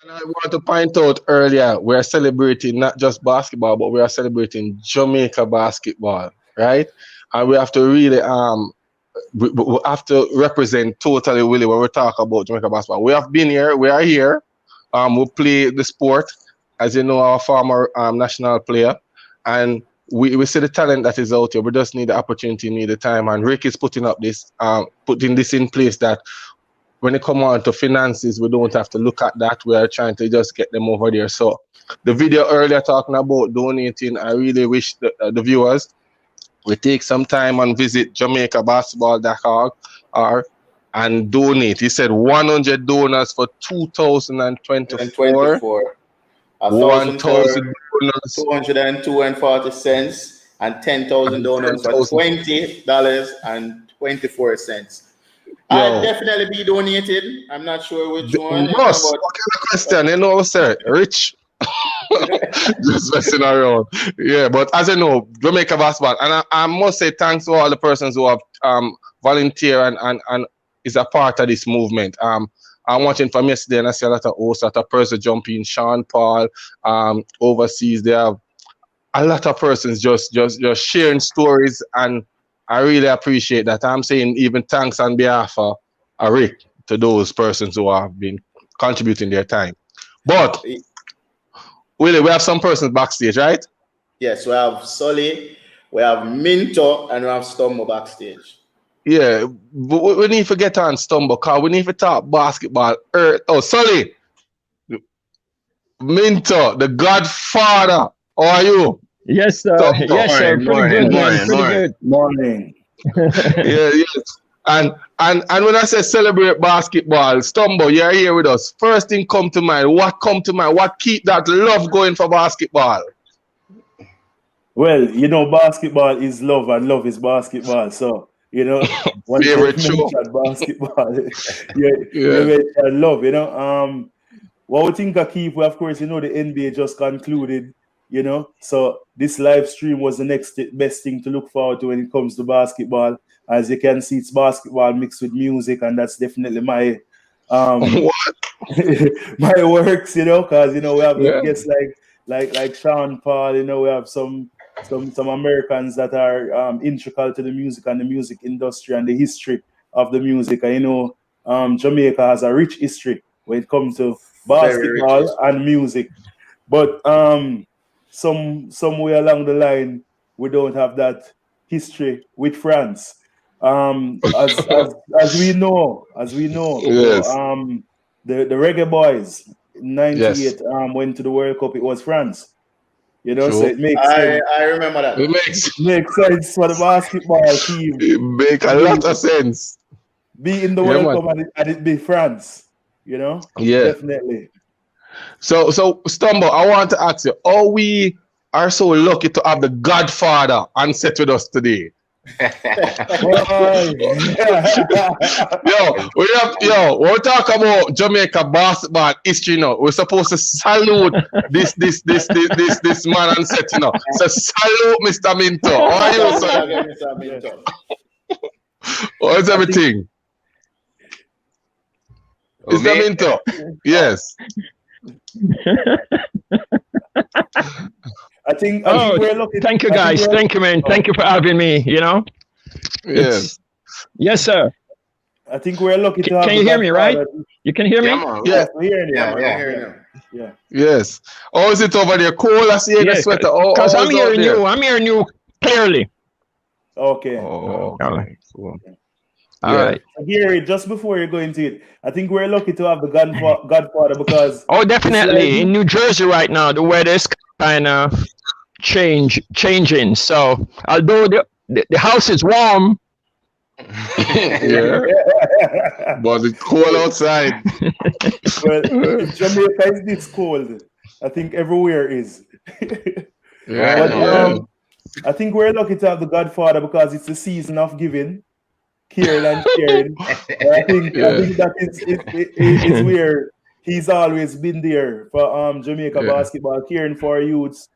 And I want to point out earlier, we are celebrating not just basketball, but we are celebrating Jamaica basketball, right? And we have to really we have to represent totally Willy when we talk about Jamaica basketball. We have been here, we are here. We play the sport, as you know, our former national player, and we see the talent that is out here. We just need the opportunity, need the time, and Rick is putting this in place that when it come on to finances, we don't have to look at that. We are trying to just get them over there. So the video earlier talking about donating, I really wish the viewers will take some time and visit JamaicaBasketball.org and donate. He said 100 donors for 2024. 1,000 donors, 202 and 40 cents, and 10,000 donors for $20.24. I'll definitely be donating. I'm not sure which one. Boss, what kind of question? You know, sir, Rich. Just messing around. Yeah, but as you know, Jamaica Basketball, and I must say thanks to all the persons who have volunteered and is a part of this movement. I'm watching from yesterday and I see a lot of hosts, a lot of persons jumping, Sean Paul, overseas. They have a lot of persons just sharing stories, and I really appreciate that. I'm saying even thanks on behalf of Rick to those persons who have been contributing their time. But Willy, we have some persons backstage, right? Yes, we have Sully, we have Minto, and we have Stumbo backstage. Yeah, but we need to get on Stumbo, because we need to talk basketball. Sully, Minto, the Godfather. How are you? Yes, sir. Stumbo. Yes, sir. Pretty good, man. Pretty good. Morning. Yes. And when I say celebrate basketball, Stumbo, you're here with us. First thing come to mind. What come to mind? What keep that love going for basketball? Well, you know, basketball is love and love is basketball. So, you know, when favorite show. Basketball, you love, you know. What we think of keep, well, of course, you know, the NBA just concluded, you know. So this live stream was the next best thing to look forward to when it comes to basketball. As you can see, it's basketball mixed with music, and that's definitely my my works, you know, because you know we have guests like Sean Paul, you know, we have some Americans that are integral to the music and the music industry and the history of the music. And you know, Jamaica has a rich history when it comes to basketball and music, but somewhere along the line we don't have that history with France. As we know, yes. The Reggae Boys in '98 went to the World Cup. It was France, you know. True. So it makes sense. I remember that. It makes sense for the basketball team. It makes a lot of sense. Be in the World Cup and it be France, you know. Yeah, definitely. So Stumbo, I want to ask you, how we are so lucky to have the Godfather on set with us today. We'll talk about Jamaica basketball history now. We're supposed to salute this man on set, you know. So salute Mr. Minto. How are you, sir? Mr. Minto. How's everything? Mr. Minto. Yes. I think we're lucky. Thank you, guys. Thank you, man. Thank you for having me. You know. Yes. Yes, sir. I think we're lucky to have. Can you hear me, right? You can hear me? Yeah. We're hearing you. Yeah. Yes. How is it over there? Cold? I see the sweater. Because I'm hearing you. I'm hearing you clearly. Okay. Oh, okay. All right. Gary, just before you go into it, I think we're lucky to have the Godfather because. Oh, definitely. In New Jersey right now, the weather is kind of changing. So although the house is warm, but it's cold outside. Well, if Jamaica is this cold, I think everywhere is. I think we're lucky to have the Godfather because it's the season of giving, caring and sharing. I think that is where he's always been there for Jamaica basketball, caring for youths,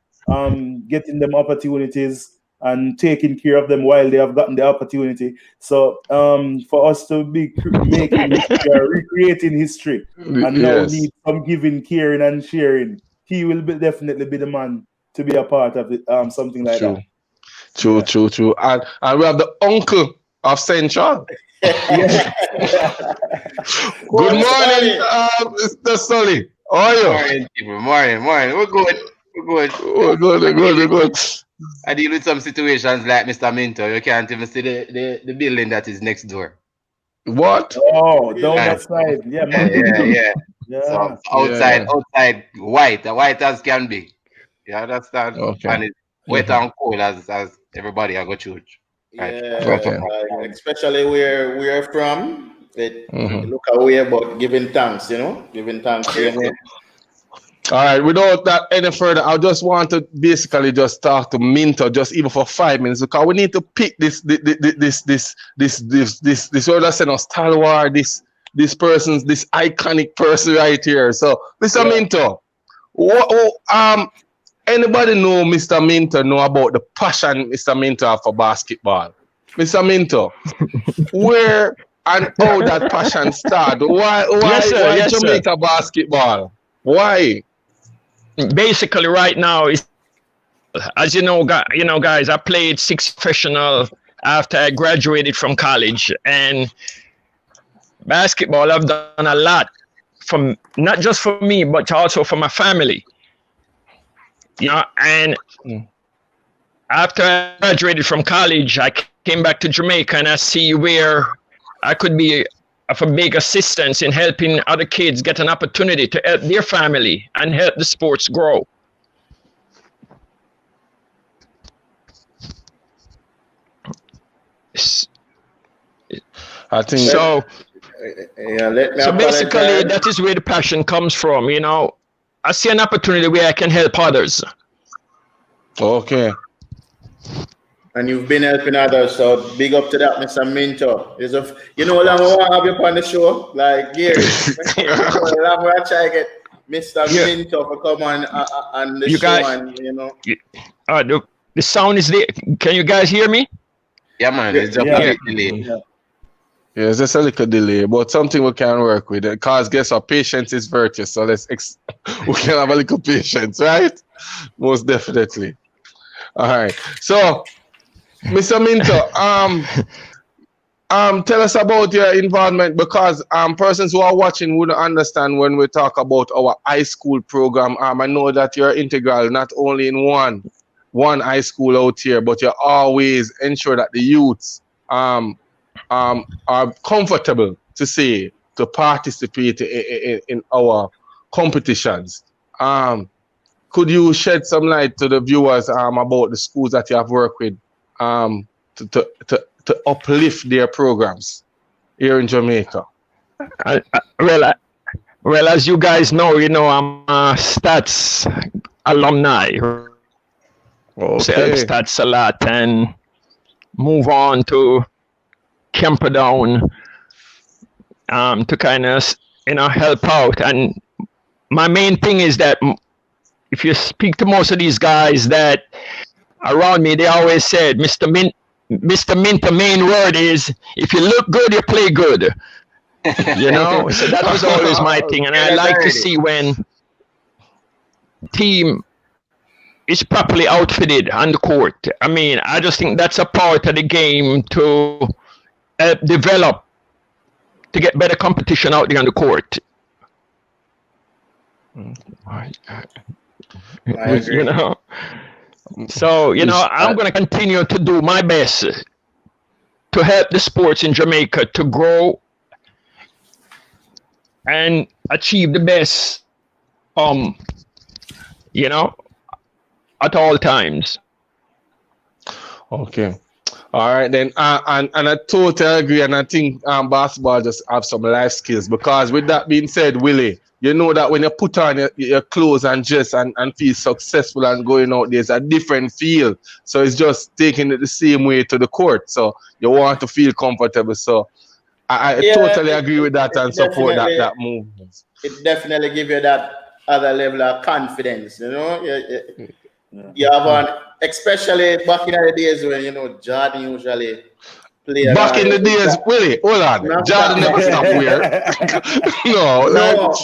getting them opportunities, and taking care of them while they have gotten the opportunity. So for us to be making history or recreating history and now need some giving, caring, and sharing, he will definitely be the man to be a part of it, something like that. True. And we have the uncle of Central. Good morning, Mr. Sully. How are you? Morning. We're good. We're good. I deal with some situations like Mr. Minto. You can't even see the building that is next door. What? Oh, down that side. Yeah. So outside, white as can be. You understand? Okay. And it's wet and cold as everybody I go church. Right? Okay. Especially where we are from, look away but giving thanks, giving thanks. All right, without that any further, I just want to basically just talk to Minto just even for 5 minutes because we need to pick this stalwart, this iconic person right here. So, Mr. Minto, anybody know Mr. Minto know about the passion Mr. Minto have for basketball? Mr. Minto, where and how that passion started? Why Jamaica basketball? Why? Basically, right now, as you know, guys, I played 6 professional after I graduated from college, and basketball I've done a lot from not just for me, but also for my family. And after I graduated from college, I came back to Jamaica, and I see where I could be of a big assistance in helping other kids get an opportunity to help their family and help the sports grow. I think so. So basically, that is where the passion comes from. I see an opportunity where I can help others. Okay. And you've been helping others, so big up to that, Mr. Minto. Long I want to have you on the show, like Gary. Long I try to get Mr. Minto to come on the show, guys, the sound is there. Can you guys hear me? Yeah, man. It's just a delay. Yeah, it's just a little delay, but something we can work with. Because guess what? Patience is virtue. So we can have a little patience, right? Most definitely. All right. So, Mr. Minto, tell us about your involvement because persons who are watching wouldn't understand when we talk about our high school program. I know that you're integral not only in one high school out here, but you always ensure that the youths are comfortable to participate in our competitions. Could you shed some light to the viewers about the schools that you have worked with to uplift their programs here in Jamaica? Well, as you guys know, I'm a stats alumni. Okay. Stats a lot and move on to Camperdown to kind of help out. And my main thing is that if you speak to most of these guys that around me, they always said, Mr. Mint, the main word is, if you look good, you play good. So that was always my thing. And I like to see when team is properly outfitted on the court. I mean, I just think that's a part of the game to develop, to get better competition out there on the court. I agree. So, I'm going to continue to do my best to help the sports in Jamaica to grow and achieve the best, at all times. Okay. All right, then. And I totally agree. And I think basketball just have some life skills because with that being said, Willy, you know that when you put on your clothes and dress and feel successful and going out, there's a different feel. So it's just taking it the same way to the court. So you want to feel comfortable. So I totally agree with that and support that movement. It definitely gives you that other level of confidence, You have one, especially back in the days when Jordan usually play. Back in the days, Willy, hold on. Jordan never stopped wearing.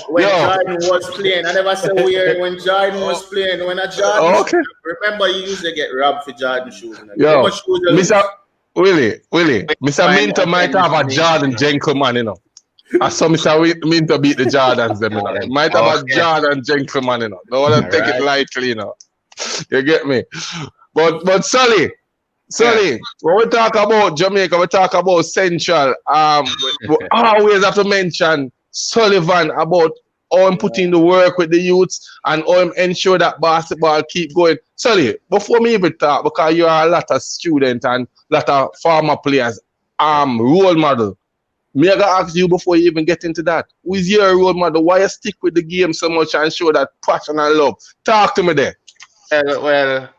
When Jordan was playing, I never said wearing. When Jordan was playing, when a Jordan, remember he used to get robbed for Jordan shoes. Yo, Mr. Willy, Mr. Minto might have a Jordan gentleman, I saw Mr. Minto beat the Jordans, them, Might have a Jordan gentleman, Don't want to take it lightly, You get me? But Sully, when we talk about Jamaica, we talk about Central. We always have to mention Sullivan about how I'm putting the work with the youths and how I'm ensure that basketball keep going. Sully, before me even talk, because you are a lot of students and a lot of former players, role model. Me I gotta ask you before you even get into that. Who is your role model? Why you stick with the game so much and show that passion and love? Talk to me there. Well,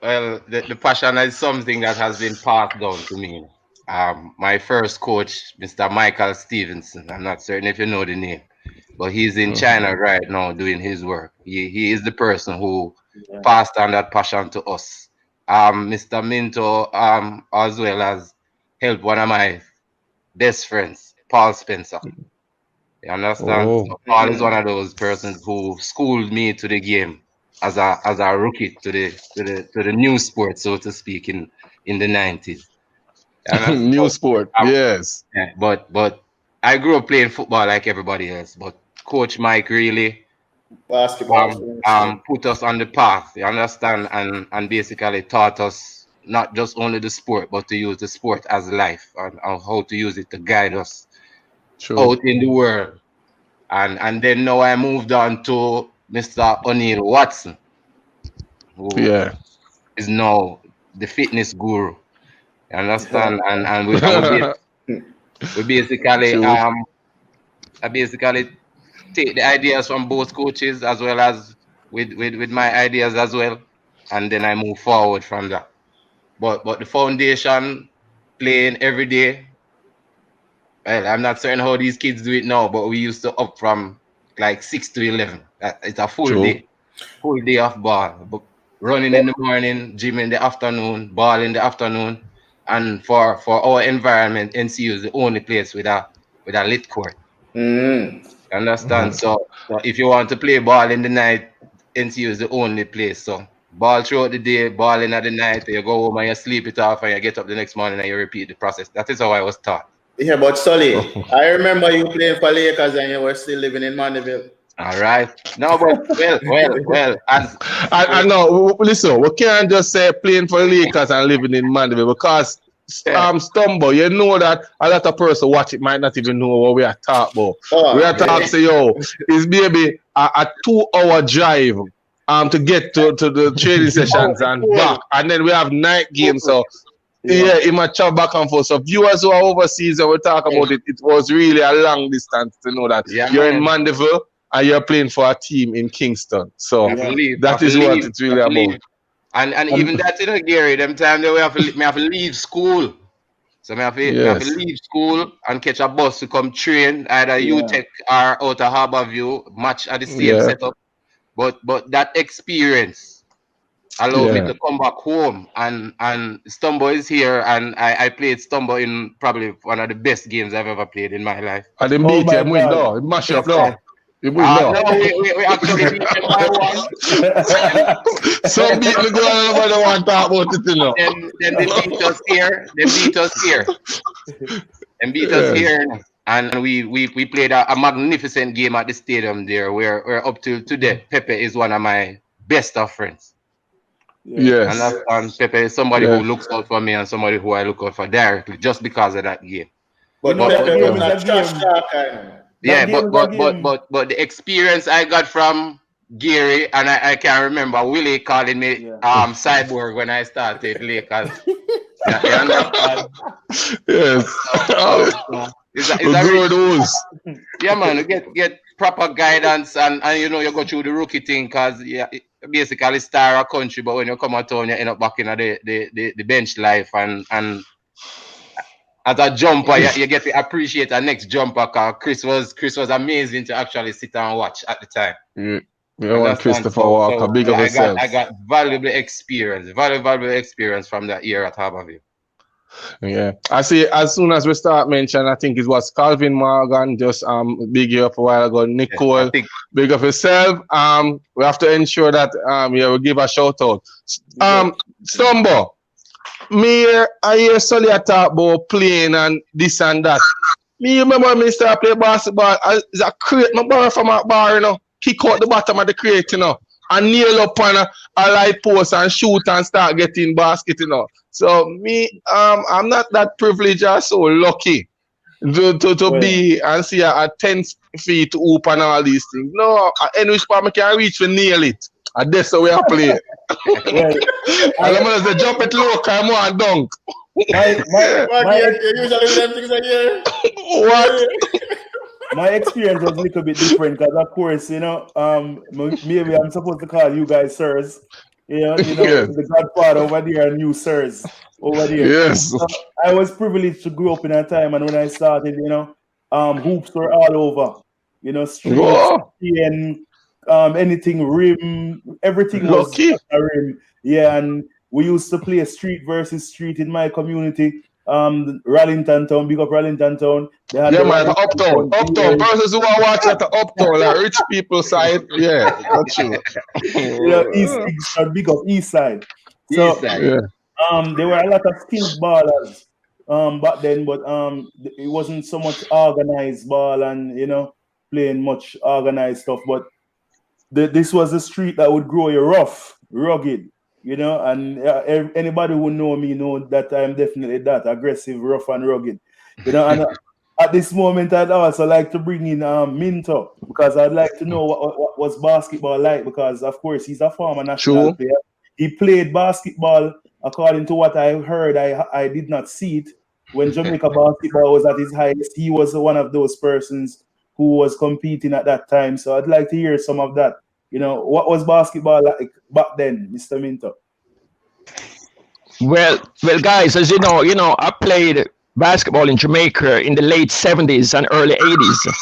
the passion is something that has been passed down to me. My first coach, Mr. Michael Stevenson, I'm not certain if you know the name, but he's in China right now doing his work. He is the person who passed on that passion to us. Mr. Minto, as well as helped one of my best friends, Paul Spencer. You understand? So Paul is one of those persons who schooled me to the game as a rookie to the new sport, so to speak, in the 90s. New sport, yes. Yeah, but I grew up playing football like everybody else. But Coach Mike really basketball put us on the path. You understand, and basically taught us not just only the sport, but to use the sport as life and how to use it to guide us out in the world. And then now I moved on to Mr. O'Neil Watson, who is now the fitness guru. You understand? And we basically I basically take the ideas from both coaches as well as with my ideas as well, and then I move forward from that. But the foundation, playing every day. Well, I'm not certain how these kids do it now, but we used to up from like 6 to 11. It's a full day of ball. But running in the morning, gym in the afternoon, ball in the afternoon. And for our environment, NCU is the only place with a lit court. Understand? So if you want to play ball in the night, NCU is the only place. So ball throughout the day, ball in at the night, you go home and you sleep it off and you get up the next morning and you repeat the process. That is how I was taught. Yeah, but Sully, I remember you playing for Lakers and you were still living in Mandeville. All right. No, but well. I know. Listen, we can't just say playing for Lakers and living in Mandeville because Stumbo, you know that a lot of person watch it might not even know what we are talking about. We are talking, it's maybe a 2-hour drive to get to the training sessions and back, and then we have night games. So it might travel back and forth. So viewers who are overseas and we talk about it, it was really a long distance to know that you're in Mandeville and you're playing for a team in Kingston. So that is what it's really about. And even that, Gary, them time that we have to leave school. So I have to leave school and catch a bus to come train either UTech or out of Harborview, match at the same setup. But that experience allowed me to come back home, and Stumbo is here, and I played Stumbo in probably one of the best games I've ever played in my life. And they beat him, win though. Mash up though. No, we actually beat them by one. Some beat me go on over the one talk about it, Then they beat us here. And we played a magnificent game at the stadium there. We're up to today. Pepe is one of my best of friends. Yes. And Pepe is somebody who looks out for me and somebody who I look out for directly just because of that game. But Pepe was a trash talker. But the experience I got from Gary, and I can remember Willy calling me Cyborg when I started Lakers. Man, you get proper guidance and you go through the rookie thing because basically star a country, but when you come out town you end up back in the bench life and as a jumper you get to appreciate a next jumper because Chris was amazing to actually sit and watch at the time. You want Christopher Walker, big of yourself. I got valuable experience from that year at Harborview. Yeah, I see. As soon as we start mentioning, I think it was Calvin Morgan just big you up a while ago. Nicole, big of yourself. We have to ensure that we give a shout out. Stumbo, I hear Sully talk about playing and this and that. Me remember me start play basketball. It's a crate my borrow from a bar, you know. Kick out the bottom of the crate, you know, and nail up on a light post and shoot and start getting basket, you know. So me, I'm not that privileged or so lucky to be and see a 10 feet hoop and all these things. No, any which part I can reach to nail it. And that's the way I play. And I'm gonna say jump it low, come on, dunk. What? My experience was a little bit different because, of course, you know, maybe I'm supposed to call you guys sirs. You know, Yes. the godfather over there and you sirs over there. Yes. So I was privileged to grow up in a time, and when I started, you know, hoops were all over. You know, streets and anything rim, everything was a rim. Yeah, and we used to play street versus street in my community. Rallington Town, big up Rallington Town. They had man, uptown persons who are watching at the uptown, like rich people side. Yeah, that's true. You know, East side, big up East side. So East side. there were a lot of skilled ballers back then, but it wasn't so much organized ball and, you know, playing much organized stuff. But this was a street that would grow you rough, rugged. You know, and anybody who know me know that I'm definitely that aggressive, rough and rugged. You know, and at this moment, I'd also like to bring in Minto because I'd like to know what was basketball like because, of course, he's a former national player. He played basketball according to what I heard. I did not see it. When Jamaica Basketball was at its highest, he was one of those persons who was competing at that time. So I'd like to hear some of that. You know, what was basketball like back then, Mr. Minto? Well, guys, as you know, I played basketball in Jamaica in the late 70s and early 80s.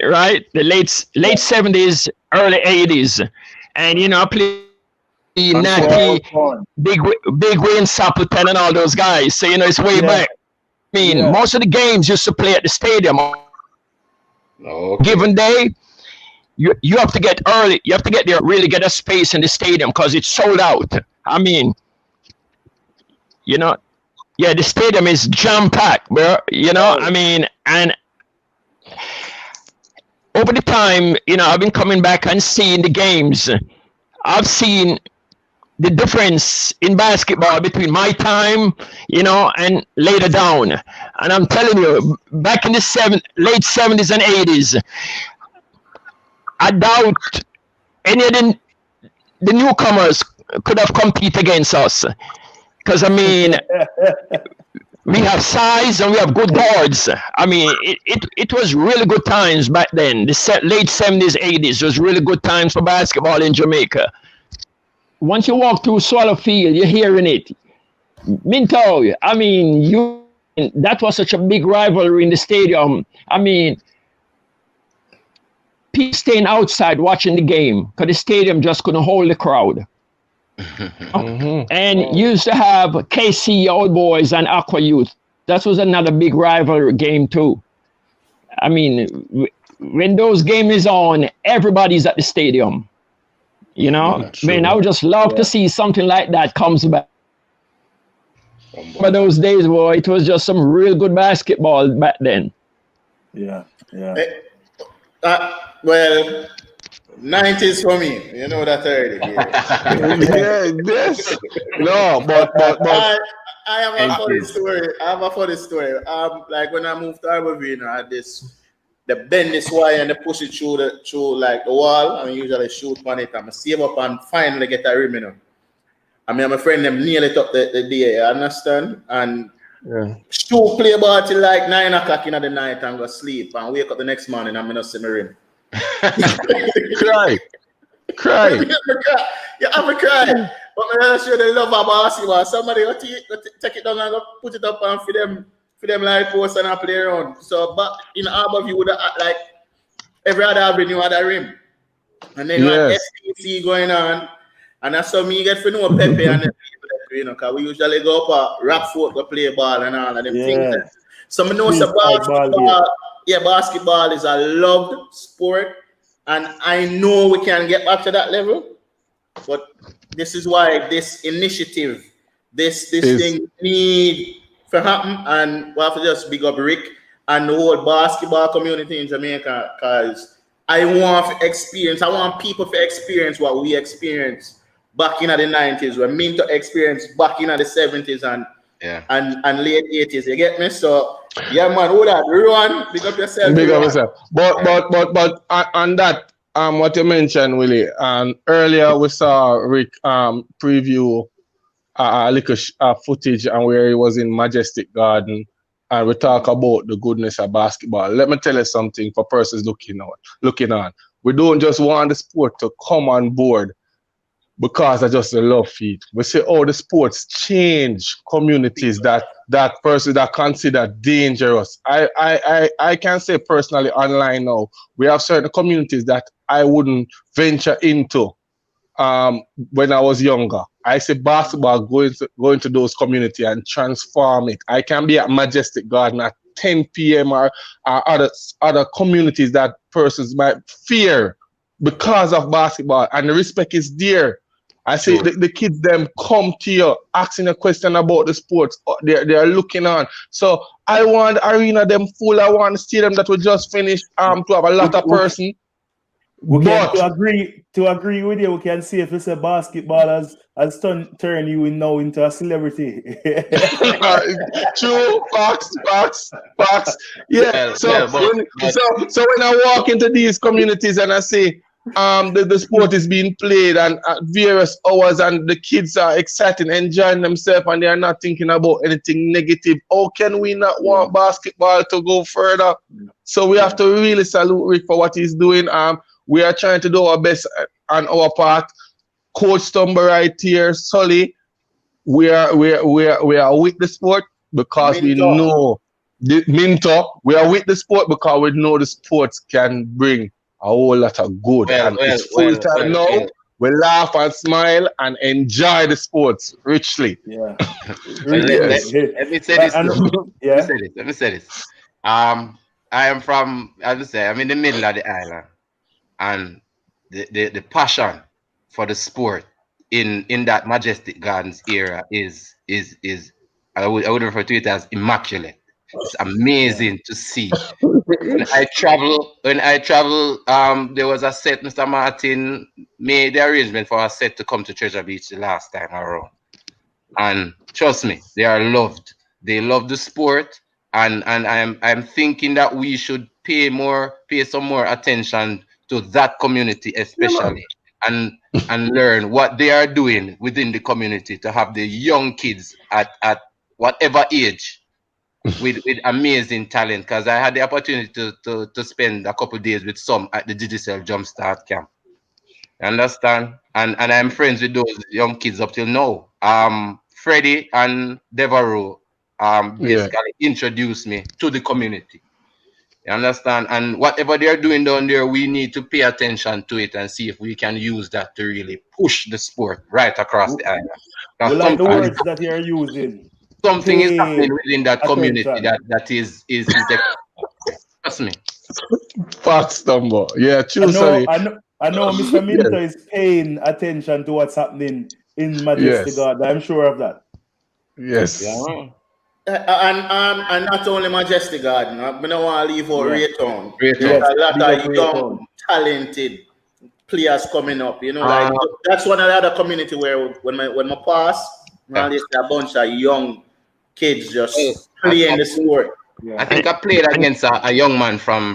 Right? The late 70s, early 80s. And, you know, I played Natty, Big Wayne Sappleton and all those guys. So, you know, it's way back. I mean, most of the games used to play at the stadium. Given day, you have to get early. You have to get there, really get a space in the stadium because it's sold out. I mean, you know, the stadium is jam-packed, bro. You know, I mean, and over the time, you know, I've been coming back and seeing the games. I've seen the difference in basketball between my time, you know, and later down. And I'm telling you, back in the late 70s and 80s, I doubt any of the newcomers could have competed against us. Because, I mean, we have size and we have good guards. I mean, it was really good times back then. The late 70s, 80s was really good times for basketball in Jamaica. Once you walk through Swallow Field, you're hearing it. Minto, I mean, that was such a big rivalry in the stadium. I mean, people staying outside watching the game because the stadium just couldn't hold the crowd. And used to have KC Old Boys and Aqua Youth. That was another big rivalry game too. I mean, when those games is on, everybody's at the stadium. You know, man, I would just love to see something like that comes back. But those days, boy, it was just some real good basketball back then. Yeah. Well, 90s for me, you know that already. Yes. No, but I have a funny story. Like when I moved to Harborview, I had they bend this wire and they push it through like the wall. I usually shoot on it. I'm save up and finally get a rim, you know. I mean, my friend them nail it up the day, you understand? And still play ball till like 9 o'clock in the night and go sleep and wake up the next morning and I'm not see my rim. Cry. You have a cry. But I'm sure they love about basketball. Somebody will take it down and go put it up and for them light posts and I play around. So, but in Harborview, would like every other avenue had a rim. And then you had STC going on. And that's how me get to know Pepe and the people, you know, because we usually go up at Rockford to play ball and all of them things. So I know basketball is a loved sport, and I know we can get back to that level. But this is why this initiative, this thing need to happen, and we have to just big up Rick and the whole basketball community in Jamaica, because I want people to experience what we experienced back in the 90s, when Minto experienced back in the 70s and late 80s. You get me? So yeah, man, hold on, Ruan, big up yourself. Big up yourself. But on that, what you mentioned, Willy, earlier we saw Rick preview a little footage and where he was in Majestic Garden, and we talk about the goodness of basketball. Let me tell you something for persons looking on. We don't just want the sport to come on board because I just love feet. We say, oh, the sports change communities that person that consider dangerous. I can say personally online now, we have certain communities that I wouldn't venture into when I was younger. I say basketball go into those communities and transform it. I can be at Majestic Garden at 10 p.m. or other communities that persons might fear because of basketball, and the respect is there. I say the kids them come to you asking a question about the sports. They are looking on. So I want the arena them full. I want the stadium that we just finished to have a lot of person. To agree with you, we can see if it's a basketball has turned you now into a celebrity. True, facts. Yeah. So when I walk into these communities and I say the sport is being played and at various hours, and the kids are excited, enjoying themselves, and they are not thinking about anything negative, how can we not want basketball to go further? So we have to really salute Rick for what he's doing. We are trying to do our best on our part. Coach Stumbo right here, Sully, we are with the sport because we know Minto. We are with the sport because we know the sports can bring a whole lot of good. It's full time now. We laugh and smile and enjoy the sports richly. Yeah. Let me say this. Let me say this. I am from, as I say, I'm in the middle of the island, and the passion for the sport in that Majestic Gardens era is I would refer to it as immaculate. It's amazing to see. When I travel, there was a set. Mr. Martin made the arrangement for a set to come to Treasure Beach the last time around, and trust me, they are loved. They love the sport, and I'm thinking that we should pay some more attention to that community, especially, and learn what they are doing within the community to have the young kids at whatever age with amazing talent. Because I had the opportunity to spend a couple of days with some at the Digicel Jumpstart camp. You understand? And I'm friends with those young kids up till now. Freddie and Devereaux basically introduced me to the community. You understand? And whatever they're doing down there, we need to pay attention to it and see if we can use that to really push the sport right across the island. We like the words that you're using. Something is happening within that community that is trust me. Fat Stumbo. Yeah, true. I know Mr. Minto is paying attention to what's happening in Majestic Garden. I'm sure of that. Yes. Yeah. And not only Majestic Garden, I don't want to leave out Raytown. There's a lot of young, talented players coming up. You know, like that's one of the other community where when I pass, there's a bunch of young kids just playing the sport. I think I played against a young man from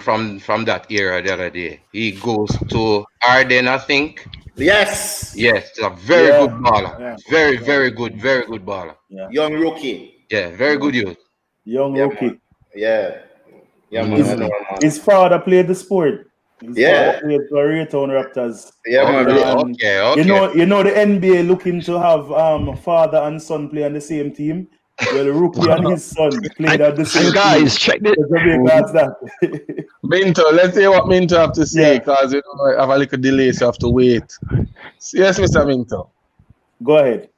that era the other day. He goes to Arden, I think. Yes, a very good baller. Yeah. Very good baller. Yeah. Young rookie. Yeah, very good youth. Young rookie. Yeah. His father played the sport. His father played for Raytown Raptors. Yeah, man. Okay. You know the NBA looking to have father and son play on the same team. Well, Rookie and his son played at the same And guys, check this. Minto, let's hear what Minto have to say, because I have a little delay, so I have to wait. Yes, Mr. Minto. Go ahead.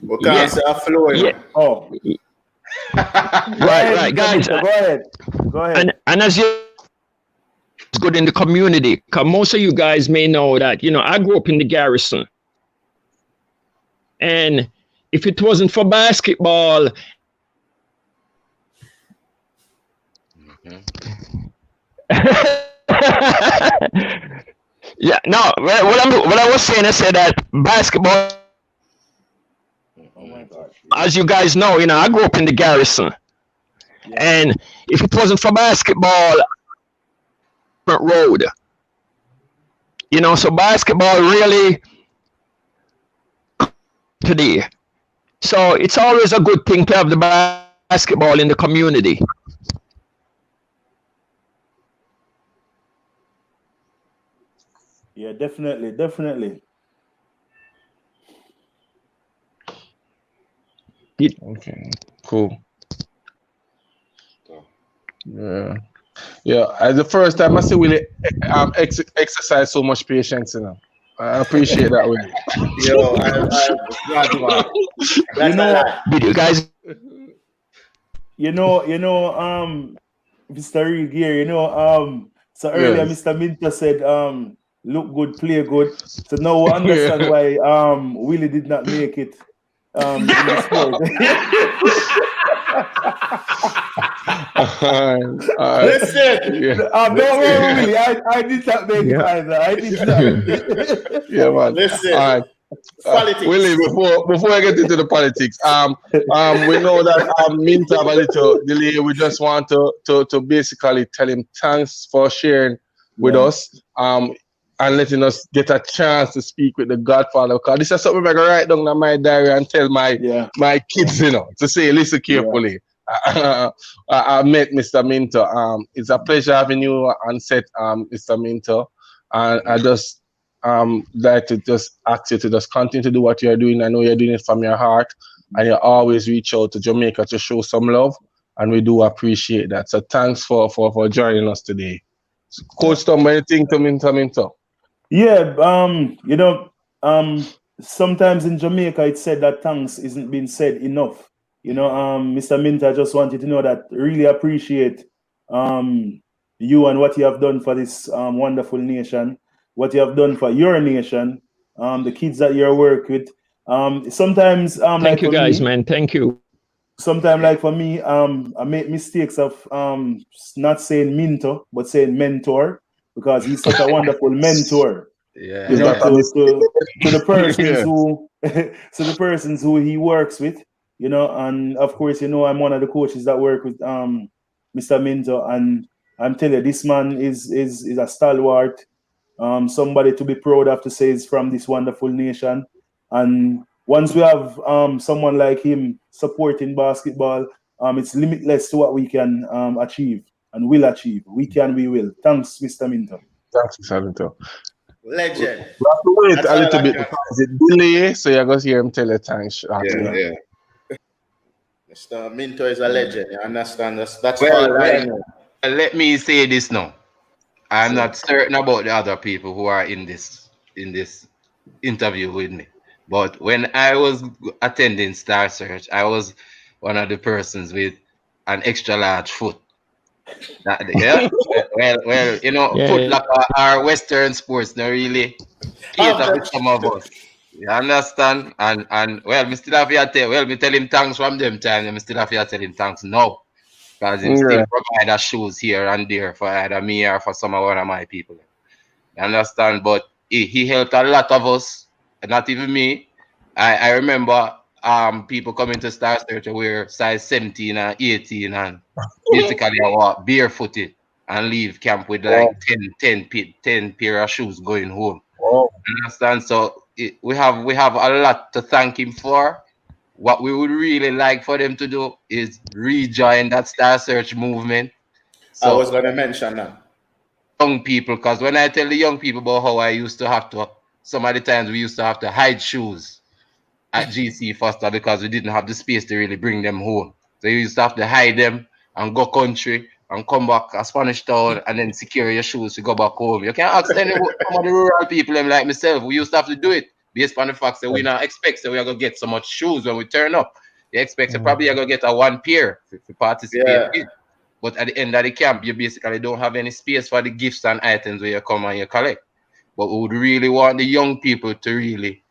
We can't say a flow. Yeah. Oh. right, guys. Go ahead. And as you good in the community, because most of you guys may know that, I grew up in the Garrison. And if it wasn't for basketball, yeah, no, what I was saying, I said that basketball, as you guys know, I grew up in the Garrison. And if it wasn't for basketball, road, so basketball really today. So it's always a good thing to have the basketball in the community. Yeah, definitely. Okay, cool. Yeah. As the first time I see Willy exercise so much patience, I appreciate that, Willy. Yo, You guys, Mr. Reid here, so earlier Mr. Minto said, look good, play good. So now we understand why Willy did not make it in the sport. Listen, don't worry, Willy. I did not make it either. I did not. Yeah, man. Listen. All right. Politics. Willy, before I get into the politics, we know that Minto have a little delay. We just want to basically tell him thanks for sharing with us, and letting us get a chance to speak with the Godfather. Because this is something I can write down in my diary and tell my kids, to say, listen carefully. I met Mr. Minto. It's a pleasure having you on set, Mr. Minto. And I just like to just ask you to just continue to do what you're doing. I know you're doing it from your heart, and you always reach out to Jamaica to show some love, and we do appreciate that. So thanks for joining us today. So, Coach Stumbo, anything to Minto? Yeah, sometimes in Jamaica it's said that thanks isn't being said enough. Mr. Minto, I just want you to know that really appreciate you and what you have done for this wonderful nation, what you have done for your nation, the kids that you work with. Sometimes thank you guys, man. Thank you. Sometimes, like for me, I make mistakes of not saying Minto, but saying mentor, because he's such a wonderful mentor. Yeah. To the persons who to the persons who he works with, and of course, I'm one of the coaches that work with Mr. Minto, and I'm telling you, this man is a stalwart, somebody to be proud of, to say is from this wonderful nation. And once we have someone like him supporting basketball, it's limitless to what we can achieve and will achieve. We can, we will. Thanks, Mr. Minto. Thanks, Mr. Minto. Legend. We have to wait a little bit because it delay, so you're going to hear him tell you thanks. Yeah. Mr. Minto is a legend. You understand? That's well, let me say this now. I'm not certain about the other people who are in this interview with me. But when I was attending Star Search, I was one of the persons with an extra large foot. Foot like our Western sports, not really cater for some of us. You understand? And well, me still have to tell. Me tell him thanks from them time. Me still have to tell him thanks now, because he still provide us shoes here and there for either me or for some of one of my people. You understand? But he helped a lot of us. Not even me. I remember people coming to Star Search to wear size 17 and 18 and basically walk barefooted and leave camp with like 10 pair of shoes going home. You understand? So we have a lot to thank him for. What we would really like for them to do is rejoin that Star Search movement So, I was going to mention that. Young people, because when I tell the young people about how I used to have to, some of the times we used to have to hide shoes at GC Foster because we didn't have the space to really bring them home. So you used to have to hide them and go country and come back a Spanish town and then secure your shoes to go back home. You can't ask any some of the rural people them like myself. We used to have to do it based on the fact that we not expect that we are going to get so much shoes when we turn up. You expect that probably you're going to get a one pair to participate in. But at the end of the camp, you basically don't have any space for the gifts and items where you come and you collect. But we would really want the young people to really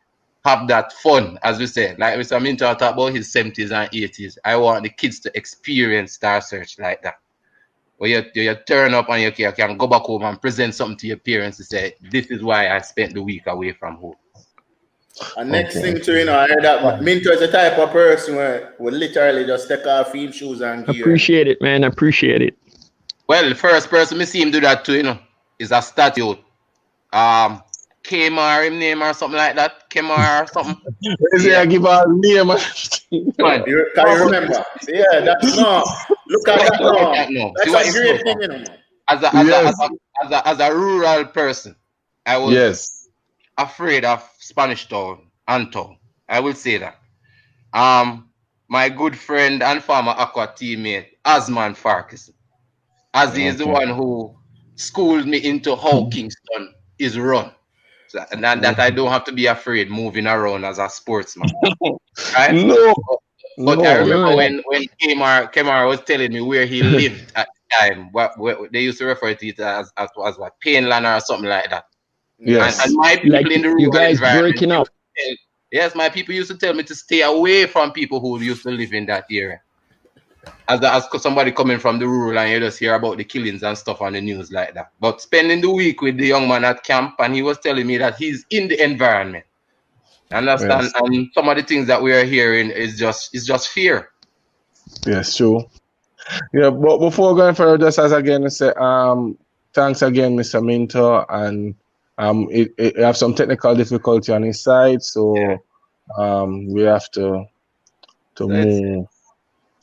have that fun, as we said. Like Mr. Minto talked about his 70s and 80s. I want the kids to experience Star Search like that. Where you turn up and you can go back home and present something to your parents to say, this is why I spent the week away from home. And next thing too, I heard that Minto is the type of person where we literally just take off his shoes and gear. Appreciate it, man. Appreciate it. Well, the first person we see him do that too, is a statue. Kmar, him name or something like that. Kmar or something. I give a name. Can you remember? Yeah, that's no. Look at that now. That's a great thing, As a rural person, I was afraid of Spanish Town and Town. I will say that. My good friend and former Aqua teammate, Asman Farkas, as he is the one who schooled me into how Kingston is run. So, and that I don't have to be afraid moving around as a sportsman. Right? No. But I remember when Kemar was telling me where he lived at the time, what they used to refer to it as what, Painland or something like that. Yes. And my people like in the rural you guys environment, breaking up. Yes, my people used to tell me to stay away from people who used to live in that area. As somebody coming from the rural and you just hear about the killings and stuff on the news like that. But spending the week with the young man at camp, and he was telling me that he's in the environment. Understand? Yes. And some of the things that we are hearing is just fear. Yes, true. Yeah, but before going further, just as again, say thanks again, Mr. Minto, and it have some technical difficulty on his side, so we have to move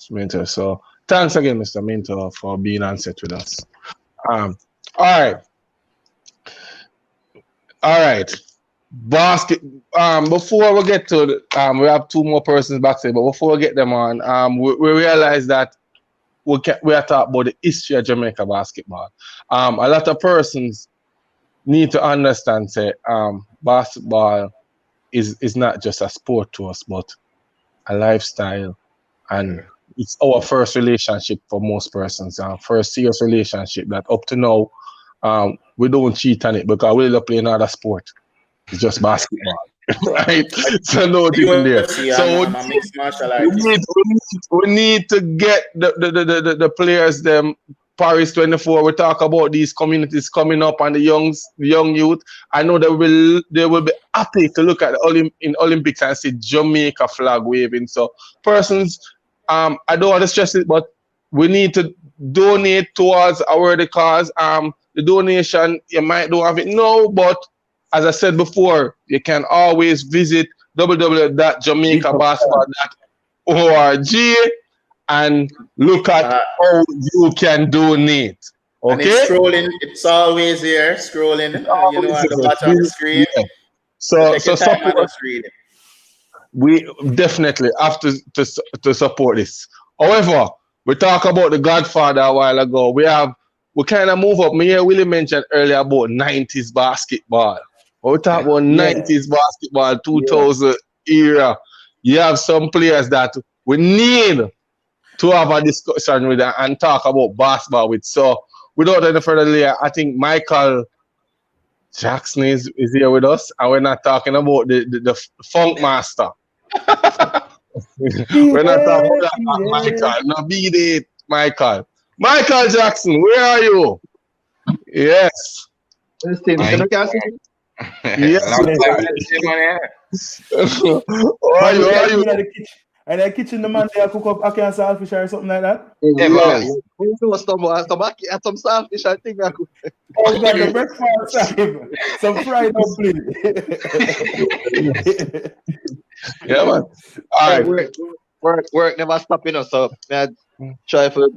Minto. So thanks again, Mr. Minto, for being on set with us. All right. Basket. Before we get to we have two more persons backstage, but before we get them on, we realize that we are talking about the history of Jamaica basketball. A lot of persons need to understand, say, basketball is not just a sport to us, but a lifestyle, and it's our first relationship for most persons. First serious relationship that up to now, we don't cheat on it because we love playing another sport. It's just basketball, right? So no different there. So we need to get the players them. Paris 24. We talk about these communities coming up and the young youth. I know they will be happy to look at in Olympics and see Jamaica flag waving. So persons, I don't want to stress it, but we need to donate towards our worthy cause. The donation, you might don't have it now, but as I said before, you can always visit www.jamaicabasketball.org and look at how you can donate. Okay? And it's scrolling, it's always here, scrolling, at the bottom of the screen. Yeah. So support. We definitely have to support this. However, we talked about the Godfather a while ago. We kind of move up. Me and Willy mentioned earlier about 90s basketball. We talk about 90s basketball, 2000 era. You have some players that we need to have a discussion with and talk about basketball with. So without any further delay, I think Michael Jackson is here with us, and we're not talking about the funk master. We're not talking about that, Michael. No, beat it, Michael. Michael Jackson, where are you? Yes. Yes. How are you? And the kitchen, the man there cook up ackee and saltfish or something like that. Yes. Some saltfish, I think I could. Oh, we got the breakfast, some fried dumpling. Yeah, man. All right. Work never stopping us, so try for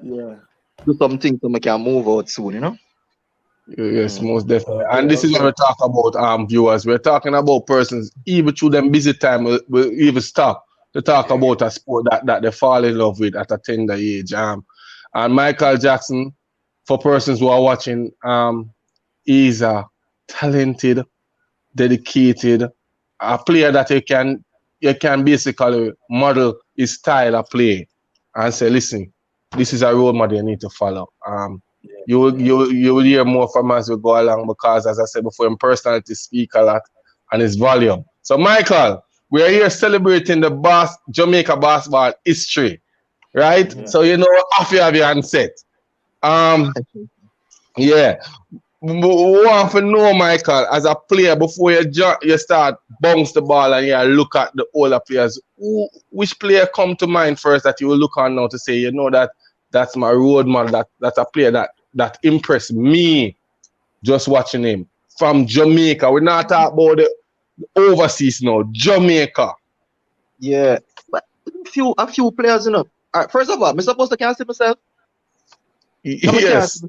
do something so I can move out soon, you know? Yes, most definitely. And this is what we talk about, viewers. We're talking about persons, even through them busy time, will even stop to talk about a sport that they fall in love with at a tender age. And Michael Jackson, for persons who are watching, is a talented, dedicated, a player that you can basically model his style of play and say, listen, this is a role model you need to follow. You will hear more from us as we go along because, as I said before, his personality speak a lot and his volume. So, Michael, we are here celebrating the Jamaica basketball history, right? Yeah. So, you know, after you have your handset. Yeah. We want to know, Michael, as a player, before you start bounce the ball and you look at the older players, which player come to mind first that you will look on now to say, you know, that's my road model, that's a player that impressed me just watching him from Jamaica. We're not talking about the overseas now, Jamaica. Yeah, but a few players, you know. All right, first of all, I'm supposed to cancel myself. Yes.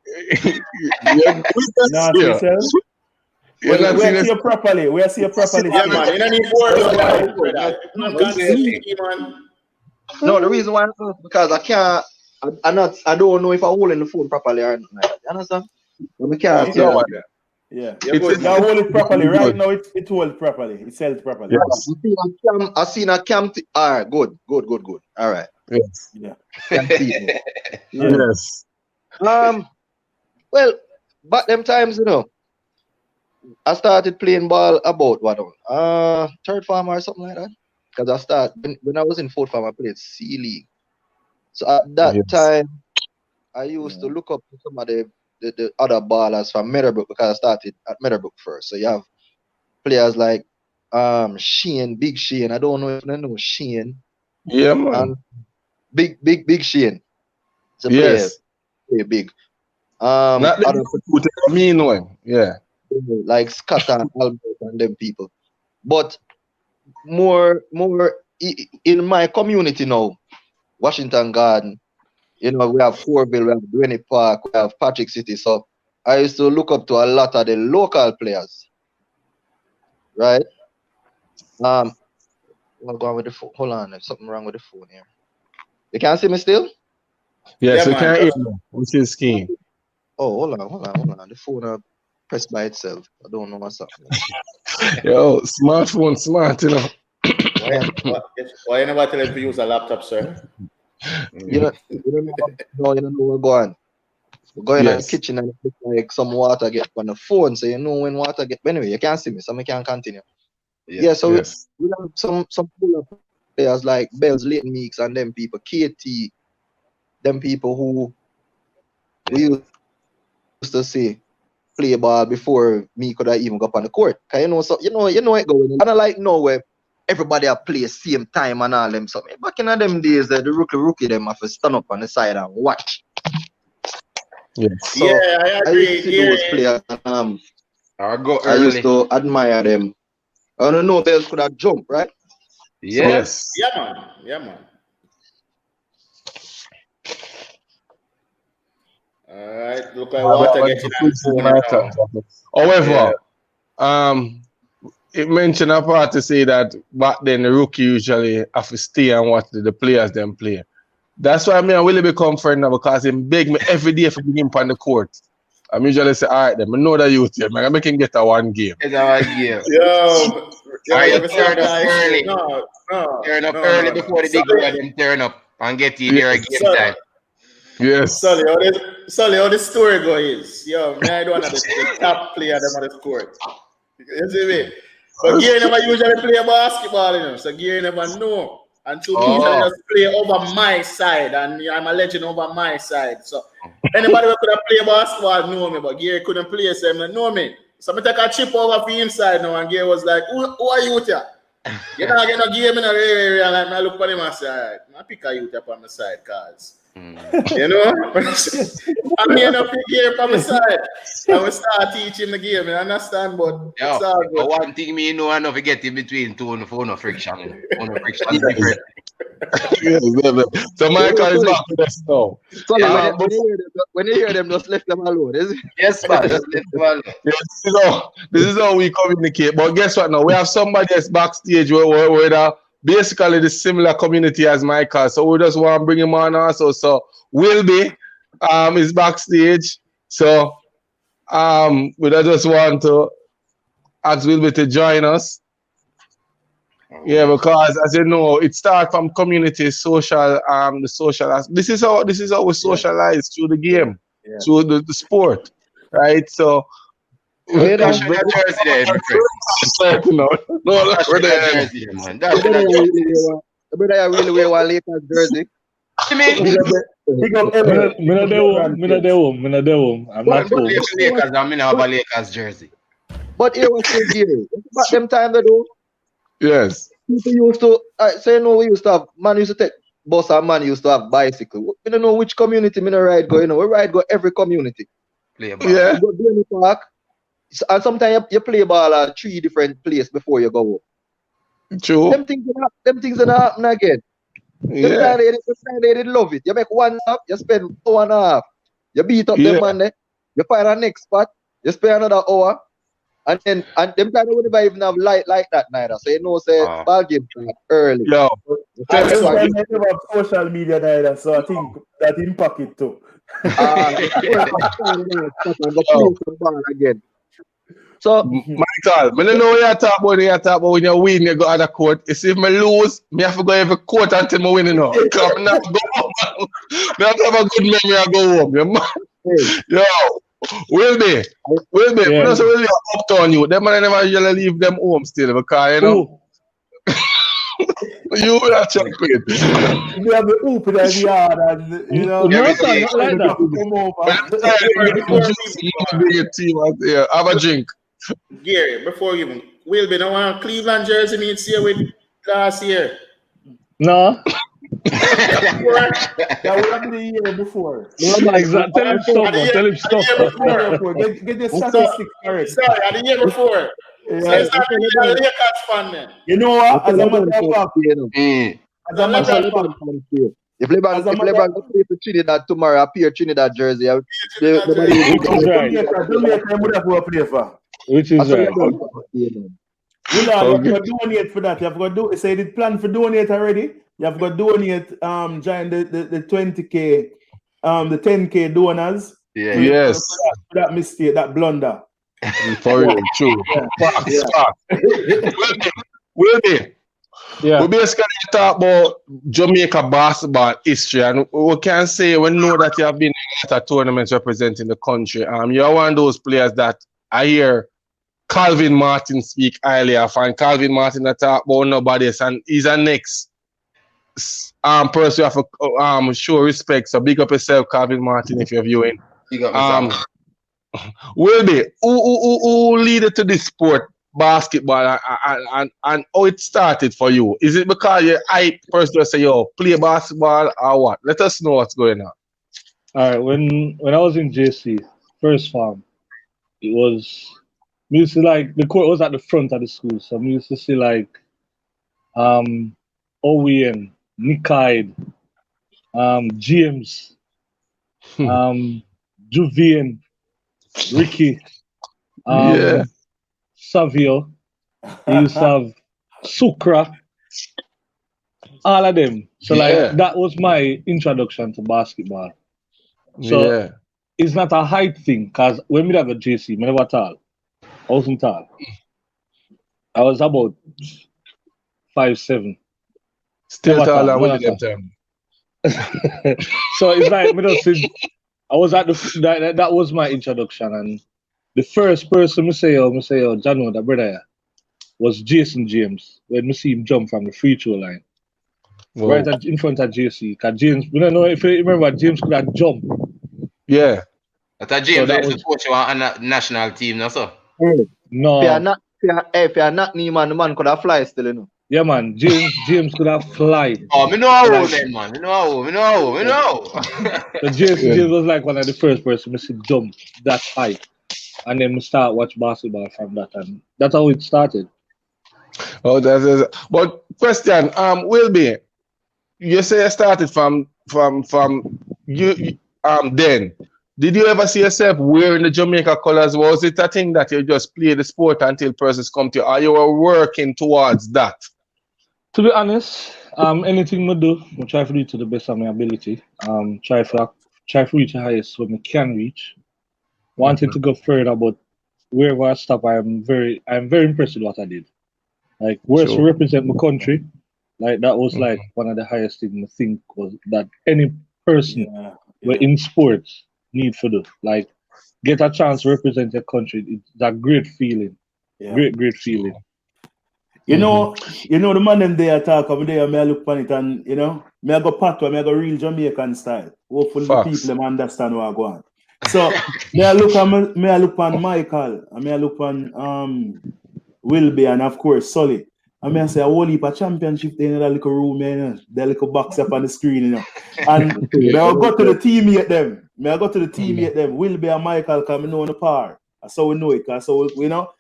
We see you properly. We see you properly. Yeah, man. You don't need No, the reason why because I can't. I don't know if I'm holding the phone properly or not. You understand? But we can't. Yeah. You hold it properly. Right now, it holds properly. It's held properly. Yes. I seen a cam. All right. Good. All right. Yes. Yeah. Yes. Well, back them times, you know, I started playing ball about third farm or something like that. Because I started when I was in fourth farm, I played C League. So at that time, I used to look up to some of the other ballers from Meadowbrook because I started at Meadowbrook first. So you have players like Shane, Big Shane. I don't know if you know Shane. Yeah, man. Big Shane. It's a player big. Not the mean one. Yeah. Like Scott and Albert and them people. But more in my community now, Washington Garden, you know, we have Fortville, we have Granny Park, we have Patrick City. So I used to look up to a lot of the local players. Right? What's going with the phone? Hold on, there's something wrong with the phone here. You can't see me still? Yes, we can't hear you. Which is key. Oh, hold on. The phone pressed by itself. I don't know what's up. Yo, smartphone, smart, you know. Why you never tell him to use a laptop, sir? You don't know where we're going. We're going in the kitchen and like some water get on the phone, so you know when water get. Anyway, you can't see me, so we can continue. So we have some players like Bells, Leighton Meeks, and them people, KT, them people who we used to say play ball before me could have even go up on the court. Cause you know it going. And I like know where everybody play same time and all them. So back in them days, the rookie them have to stand up on the side and watch. Yes. So I agree. I used to see those players. I used to admire them. I don't know, Bells could have jumped, right? Yes. So, yeah, man. All right, look like water getting on. However, it mentioned a part to say that back then the rookie usually have to stay and watch the players them play. That's why me and Willy become friends now because he beg me every day for bring him on the court. I usually say, all right, then I know that youth here, man. I make him get a one game. Get a one game. Yo, turn up early before the big one them turn up and get in there again time. Yes. Sully, how the story go is, yo, me I don't have the top player them on the court. You see me? But Gary never usually play basketball, you know, so Gary never know. And so me usually just play over my side, and I'm a legend over my side. So anybody who could have played basketball know me, but Gary couldn't play, so he know me. So I take a chip over for inside now, and Gary was like, who are you with you? You know, I get no game in a area, like I look at him and say, all right, I pick a youth up on my side, cause you know, I'm here to pick Gary on my side. And we start teaching the game, you understand? But it's all good. One thing me know enough to get in between two on the phone of friction. On the friction different. So Michael is back with us now. Sullivan, when you hear them, just left them alone, is it? Yes, man. Just let them alone. Yes, this is how we communicate. But guess what now? We have somebody else backstage where basically the similar community as Michael. So we just want to bring him on also. So Whilby is backstage. So we just want to ask Whilby to join us. Yeah, because as you know, it starts from community, social, the social. This is how we socialize through the game, through the sport, right? So, Show your jersey there, my friend. No, Show your jersey, man. That's Brother, I really wear one Lakers jersey. Big up Me not there home. I'm not home. Lakers, I mean, I have a Lakers jersey. But it was still Gary. Back them time though. Yes. People used to say no. We used to have man used to take bus and man used to have bicycle. We don't know which community me no ride go. You know, we ride go every community. Play ball. You Yeah. go to the park, and sometimes you play ball at 3 different places before you go home. True. Them things don't happen again. Yeah. They didn't love it. You make one stop, you spend 2.5. You beat up them man there. You find a next spot. You spend another hour. And them time they wouldn't even have light like that neither. So you know, say ball game early. Yo. I never have social media neither, so I think that impact it too. Again. So Michael, I don't know what you talk about when you win, you go to the court. You see if I lose, I have to go every court until I win, you know. Because I not go home. I have to have a good memory and go home. Yo. Whilby, Yeah. not really uptown you. Them man never usually leave them home still because you know. You will have check with. We have the hoop in the yard and you know. No, sir, not like that. Have a drink. Gary, before you Whilby, no one Cleveland jersey me see with last year. No. That would have been the year before. Exactly. Tell him stop. Get the statistics correct. Sorry, the year before. So it's not a Lakers fan then. You know what? As a matter of fact, if LeBron go play for Trinidad tomorrow, appear Trinidad jersey. Which is right. You know, you have to donate for that. You have got to say the plan for donate already. You have got to donate join the 20k, the 10k donors. Yeah. Yes. For that mistake, that blunder. For real, true. Whilby. Yeah. We basically talk about Jamaica basketball history, and we can say we know that you have been at tournaments representing the country. You're one of those players that I hear Calvin Martin speak highly of, and Calvin Martin that talk about nobody else, and he's a next person you have to show respect. So big up yourself, Calvin Martin, if you're viewing. Big up Whilby, who leaded to this sport, basketball, and how it started for you? Is it because you personally say, yo, play basketball or what? Let us know what's going on. All right. When I was in JC, first farm, it was, we used to like, the court was at the front of the school. So we used to see like OEN, Nick Hyde, James, Juvian, Ricky, Savio, he used to have Sukra, all of them. So like that was my introduction to basketball. So it's not a height thing, because when we got JC, I never tall. I wasn't tall. I was about 5'7". Still taller with them time. So it's like I was at that was my introduction, and the first person I say, Jano, that brother was Jason James. When I see him jump from the free throw line. Whoa. Right in front of JC. Because James, we don't know if you remember, James could have jumped. Yeah. That James is the coach on a national team, no sir? No. If you're not me, man, the man could have fly still, you know. Yeah, man. James could have fly. Oh, me know how then, man. Me know. So James was like one of the first person to jump that high. And then we start watch basketball from that, and that's how it started. Oh, but question, Whilby, you say you started from you then. Did you ever see yourself wearing the Jamaica colors? Was it a thing that you just play the sport until persons come to you, or you were working towards that? To be honest, anything I do, I try to do it to the best of my ability. Try to reach the highest what I can reach. Wanted to go further, but wherever I stop, I'm very impressed with what I did. Like whereas to represent my country, like that was like one of the highest things I think was that any person in sports need for do. Like get a chance to represent your country. It's a great feeling. Yeah. Great feeling. You know the man them there talk over there, I look on it and me I go patois, me I go real Jamaican style. Hopefully the people them understand what I go on. So me I look on Michael, and me I look on Whilby and of course Sully. And me I say a whole heap of championship there in that little room, that little box up on the screen, And me I go to the teammate them. Whilby and Michael come know on the par. That's how we know it, so we know.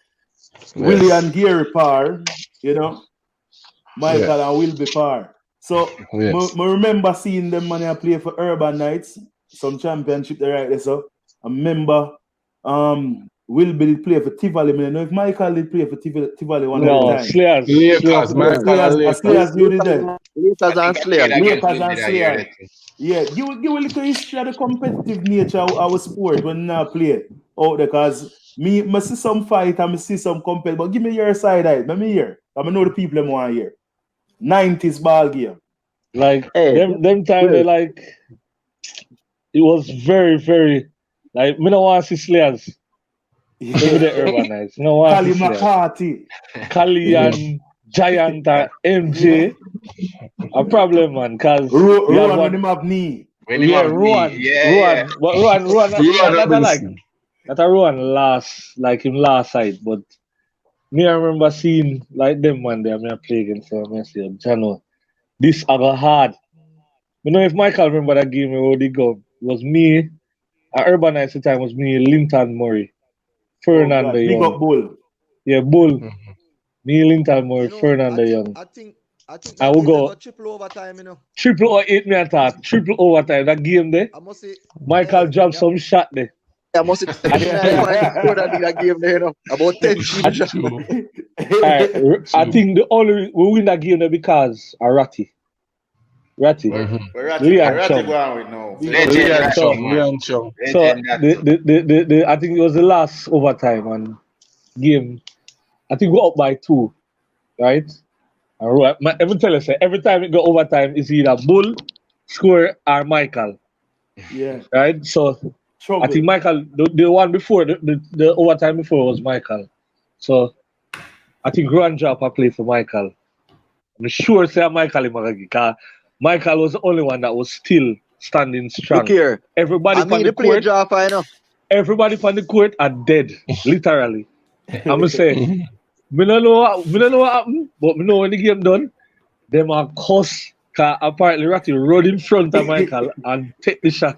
Willy and Gary par, Michael and Whilby par. So I remember seeing them man play for Urban Knights, some championship there right there. So I remember Whilby did play for Tivoli. I don't know if Michael did play for Tivoli one of the time. Slayers. Slayers you did that. Lakers and Slayers. Yeah, give a little history of the competitive nature of our sport when I play out there, because me see some fight and me see some competitive, but give me your side eye. Let me hear. I know the people them want to hear. 90s ball game. Like them time they like it was very, very like me no want to see Slayers. Maybe the Urban Knights. No want Kali McCarthy. Kali and Giant and MJ. A problem, man, because Rowan when him have knee. Rowan. But Rowan that a Rowan last side, but me I remember seeing like them one day me I play against them. I say, Jano, this I got hard. You know if Michael remember that game where they go, it was me at Urban Knights at the time was me, Linton Murray, Fernando Young. Big up Bull. Yeah, Bull. Me, Linton Murray, Fernando Young. I will go triple overtime, Triple or 8 me attack. Triple overtime. That game there. I must say, Michael dropped some shot there. I must say, that game there, about 10 shots. I think the only we win that game there because of Ratty. Ratty Leon Chong. So the I think it was the last overtime and game. I think we're up by 2, right? Every tell us every time it go overtime is either Bull, Score, or Michael. Yeah. Right? So Trouble. I think Michael the one before the overtime before was Michael. So I think Grand Drop I play for Michael. I'm sure say Michael because Michael was the only one that was still standing strong. Look here. Everybody on the court. Everybody on the court are dead, literally. I'm gonna say. We don't know what happened, but we know when the game done, them are cuss, because apparently Ratty run in front of Michael and take the shot.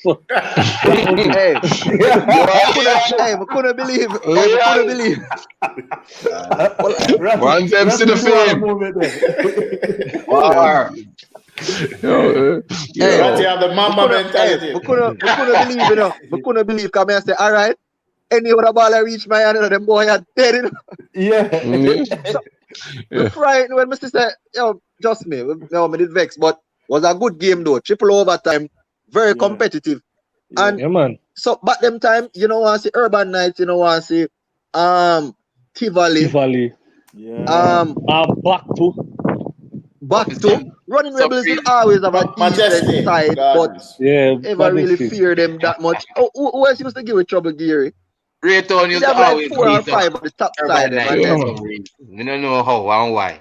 So, I couldn't believe. One them to the Ratty have the mamba mentality. We couldn't believe, because I say, all right. Any other ball I reach my hand, them boy are dead. Yeah. So, frightened when Mr. said, just me. Me did vex, but was a good game though. Triple overtime, very competitive. Yeah. And man. So back them time, want to see Urban Knights, want to see Tivoli. Yeah. Back to Running Rebels will always have a decent side, but never really fear them that much. Who else used to give it trouble, Gary? Rayton used to always 4 or 5 on the top side. We don't know how and why.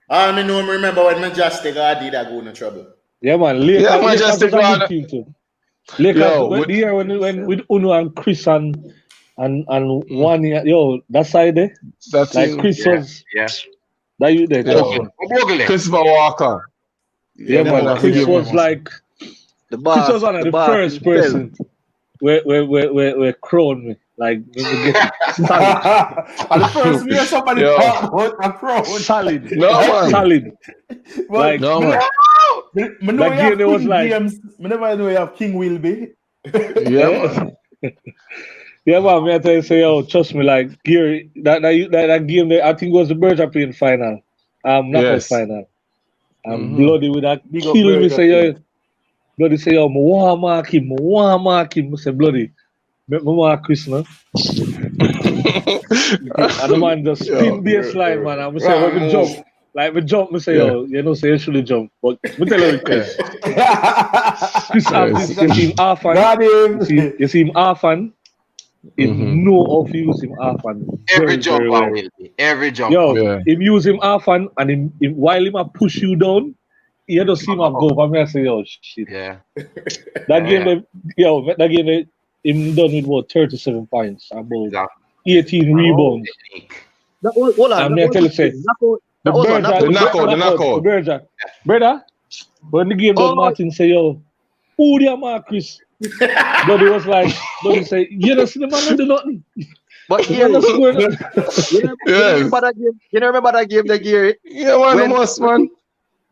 I remember when Majestic did that go in trouble. Yeah, man. Majestic Lakers, here when with Uno and Chris and 1 year, that side there. That's like Chris was. Yeah. That you there. Christopher Walker. Yeah, man. Chris was like Chris was one of the first person where crowned me. Like solid. And the first me somebody talk about a crown. Solid. No man. Solid. Like no man. That game there was like games. I never know you have King Whilby. Yeah, yeah, man. Me I tell you, say, yo, trust me, like Gary, that game there, I think it was the Birds are playing final, knockout final. Bloody with that kill me, say, yo, bloody say, yo, I want to mark him. I say, bloody, me mark Chris, no? And the man just spin baseline, man. I'm say, when we jump, like we jump, me say, yo, you know, say you should jump. But me tell you, Chris, you see him half and you see him half and he know how to use him half and every jump will be every jump. Yo, him use him half and him while him a push you down, you just see him a go over me and say, yo, shit. Yeah. That game, him done with about 37 points, about 18 rebounds. Hold on. And me tell you, say, the knockout. Brother, when the game done, Martin say, yo, who the Marcus? But he was like, but he say, you don't see the man do nothing. But you remember that game, the Gary? Yeah, one of the most, man.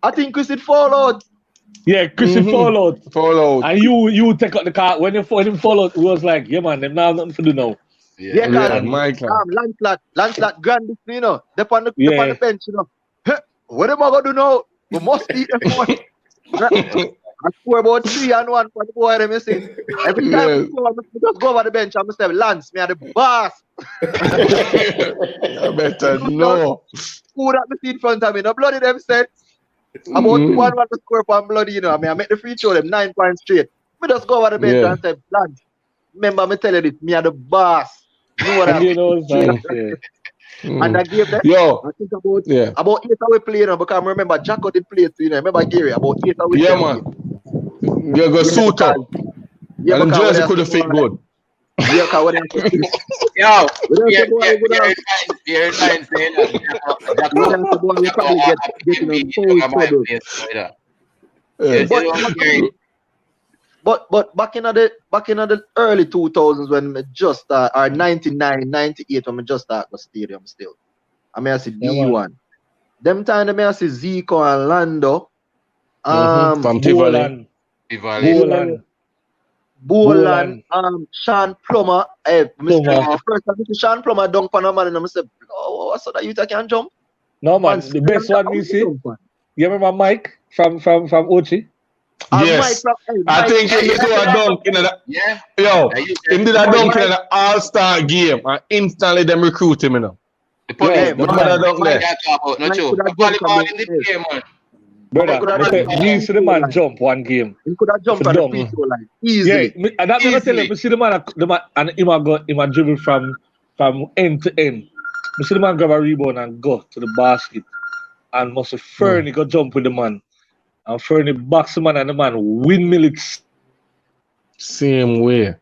I think Chris did fall out. Yeah, Chris did fall out. Fall out. And you take out the car. When him fall out, it was like, yeah, man, them now have nothing to do now. Yeah, Lancelot Grand, you know, they're on the bench, you know. What am I going to do now? We must beat them one. I score about 3-1 for the boy, them, you see. Every time we score, I just go over the bench and say, Lance, me are the boss. I better know. Who that me see in front of me? No bloody them said. About 1-1 to score for bloody, you know. I mean, I make the free throw them 9 points straight. Me just go over the bench and say, Lance, remember me tell you this, me are the boss. You know what I mean? And I gave them, I think about 8 hours playing now, because I remember Jacko did play too, you know. Remember Gary, about 8 hours. Yeah, man. You go suit up. Yeah, and the jersey could have fit good. Yeah, because when yo, you're fine saying that. But back in the early 2000s when we just start, or 99, 98 when we just start the stadium still. I mean I see D1. Them time I see Zico and Lando. From Boland, Sean Plummer. The first time I see Sean Plummer dunk on a man and I said, oh, so that you can jump? No man, the best one we see. You remember Mike from Ochi? Yes, I think he did a dunk in the he did a dunk in the All-Star game and instantly them recruit him, you know. Brother, we see the man jump one game. He could have jumped on the free throw line easily. Yeah, and that's what I tell you. We see the man and him a dribble from end to end. We see the man grab a rebound and go to the basket. And must Fernie go jump with the man. And Fernie box the man and the man windmill it. Same way.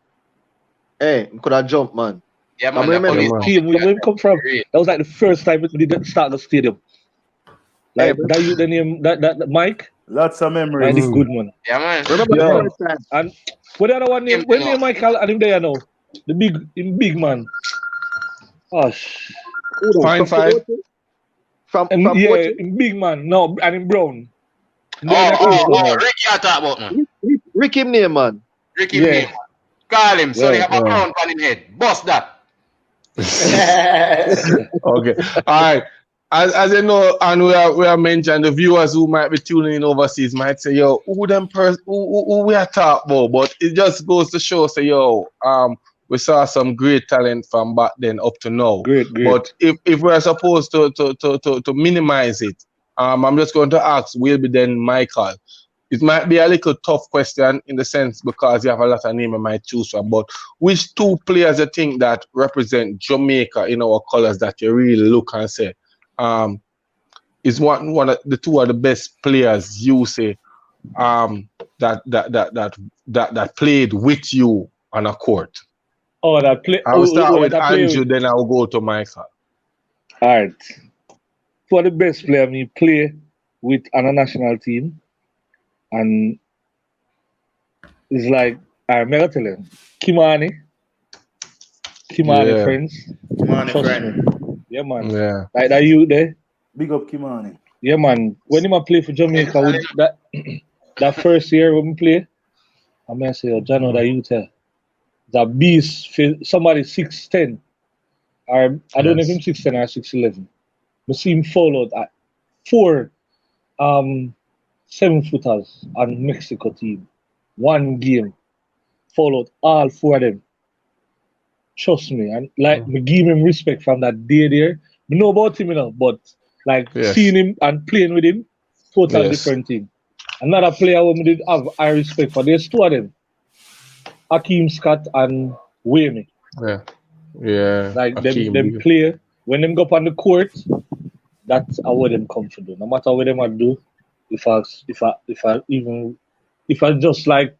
Hey, he could have jumped, man. Yeah, man. I remember the team where he come from. That was like the first time we didn't start the stadium. Like the name that Mike. Lots of memories. That's good one. Yeah, man. Remember the first time. And what the other one name? When name Michael and him there now? The big man. Gosh. Fine five. From big man. No, and in brown. Ricky I talk about man. Ricky name, man. Ricky name. Call him, so they have a crown on his head. Bust that. Okay. All right. As you know, and we are mentioned, the viewers who might be tuning in overseas might say, yo, who we are talking about? But it just goes to show, say, yo, we saw some great talent from back then up to now. Great. But if we're supposed to minimize it, I'm just going to ask, will be then Michael. It might be a little tough question in the sense because you have a lot of names I might choose from, but which two players you think that represent Jamaica in our colors that you really look and say, is one of the two of the best players you say that played with you on a court? Oh, that play. I'll start with Andrew, then I'll go to Michael. All right. For the best player, me play with on a national team, and it's like I'm gonna tell him, Kimani friends. Kimani friend. Yeah, man. Yeah. Like that you there. Big up Kimani. Yeah, man. When him play for Jamaica with that that first year when we play, I may say, Jano, that you tell. The beast, somebody 6'10", or I don't know if him 6'10" or 6'11". We see him followed at 4 7-footers on Mexico team. One game, followed all 4 of them. Trust me, and like we give him respect from that day there. We know about him, but like seeing him and playing with him, total different thing. Another player who we did have I respect for. There's 2 of them. Hakeem Scott and Whilby. Yeah. Like them play when them go up on the court, that's what them come to do. No matter what them do, if I just like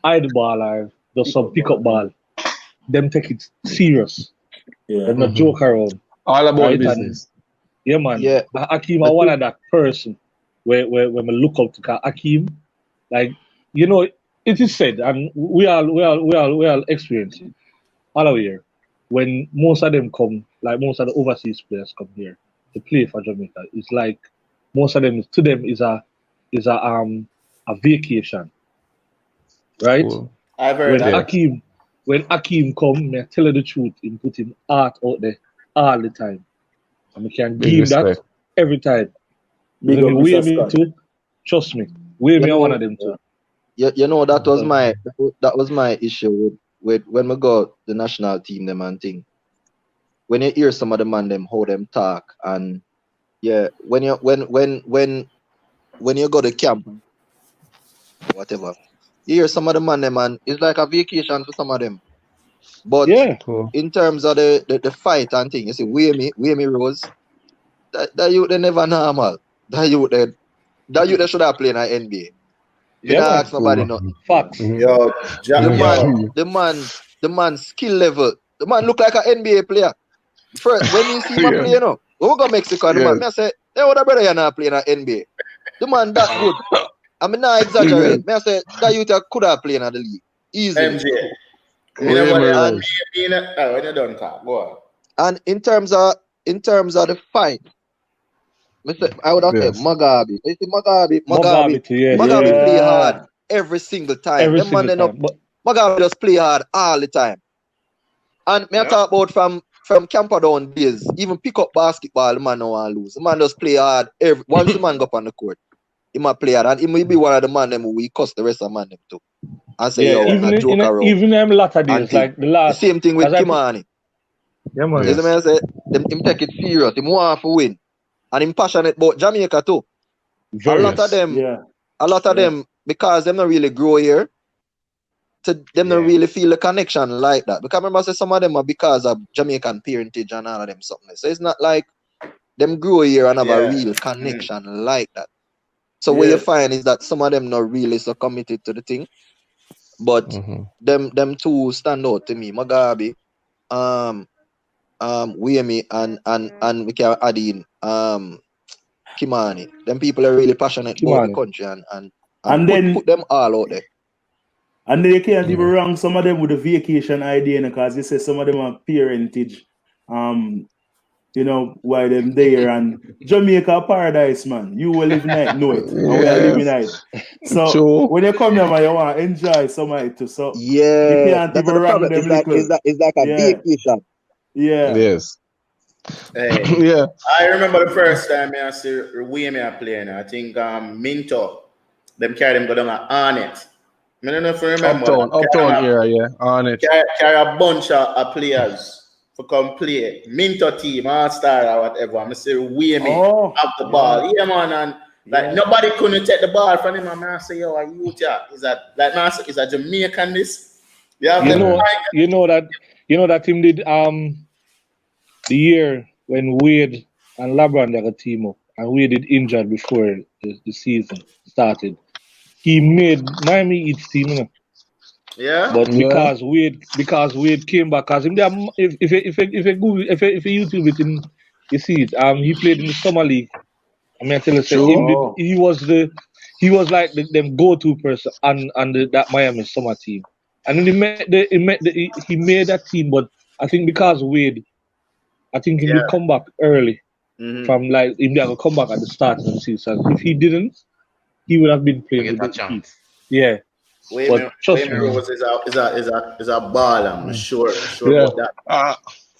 hide ball or just some pick up ball, them take it serious. Yeah. Them not joke around. All about business. Yeah, man. Yeah. Hakeem are one of that person where when we look up to Hakeem, like it is said, and we all experience it all over here. When most of them come, like most of the overseas players come here to play for Jamaica, it's like most of them to them is a vacation, right? Cool. I've heard that. When Hakeem come, I tell you the truth, he put him art out there all the time, and we can give that every time. Big up me too. Trust me, me one of them too. That was my issue with when we go the national team them and thing. When you hear some of the man them how them talk, and when you go to camp, whatever, you hear some of the man them, and it's like a vacation for some of them. But in terms of the fight and thing, you see, Whilby Rose, that youth they never normal. That youth they should have played in the NBA. You don't ask nobody nothing. Facts. Yo, the man skill level. The man look like an NBA player. First, when you see him play, when we go Mexico, the man, I say, hey, what a brother you're not playing at NBA. The man that good. I mean, not exaggerate. I say, that youth could have played at the league. Easily. MJ. When you done talk, go on. And in terms of the fight, I would have said Mugabe. You see Mugabe play hard every single time. Mugabe just play hard all the time. And me talk about from Camperdown days, even pick up basketball, the man no want lose. The man just play hard once the man go up on the court. He might play hard, and he may be one of the man them who we cuss the rest of the man them too. And say, even them latter days, like the last. The same thing with Kimani. Yeah, man. The man say, him take it serious. Him want to win. And him passionate about Jamaica too. A lot of them, because them not really grow here, them not really feel the connection like that. Because remember, say some of them are because of Jamaican parentage and all of them something. So it's not like them grow here and have a real connection like that. So what you find is that some of them not really so committed to the thing. But them two stand out to me. Mugabe, Whilby and we can add in Kimani. Them people are really passionate about the country and then put them all out there. And they can't even wrong some of them with the vacation idea because they say some of them are parentage. Why them there and Jamaica paradise, man. You will live night, know it. And we are living night. So when you come here, man, you want to enjoy some of it too. So you can't even wrong them. It's like a vacation. Yeah. Yes. Hey, I remember the first time I see Whilby playing. I think Minto, them carry them go down on it. I don't know if you remember. Uptown era, on it. Carry a bunch of players for come play. Minto team, all-star or whatever. I say Whilby up the ball. Yeah, man, and nobody couldn't take the ball from him. And I say, yo, are you is that like man, is a Jamaican this? You know that team did the year when Wade and LeBron got a team up and Wade did injured before the season started. He made Miami Heat's team, Yeah. But because Wade came back, cause him there, if you YouTube it, you see it. He played in the summer league. I mean, I tell you, he was like them go-to person on that Miami summer team. And then he made that team, but I think because Wade, I think he would come back early from like him. They will come back at the start of the season. If he didn't, he would have been playing get with a the Heat. chance. Yeah. Wayman Rose is a ball. I'm sure about that.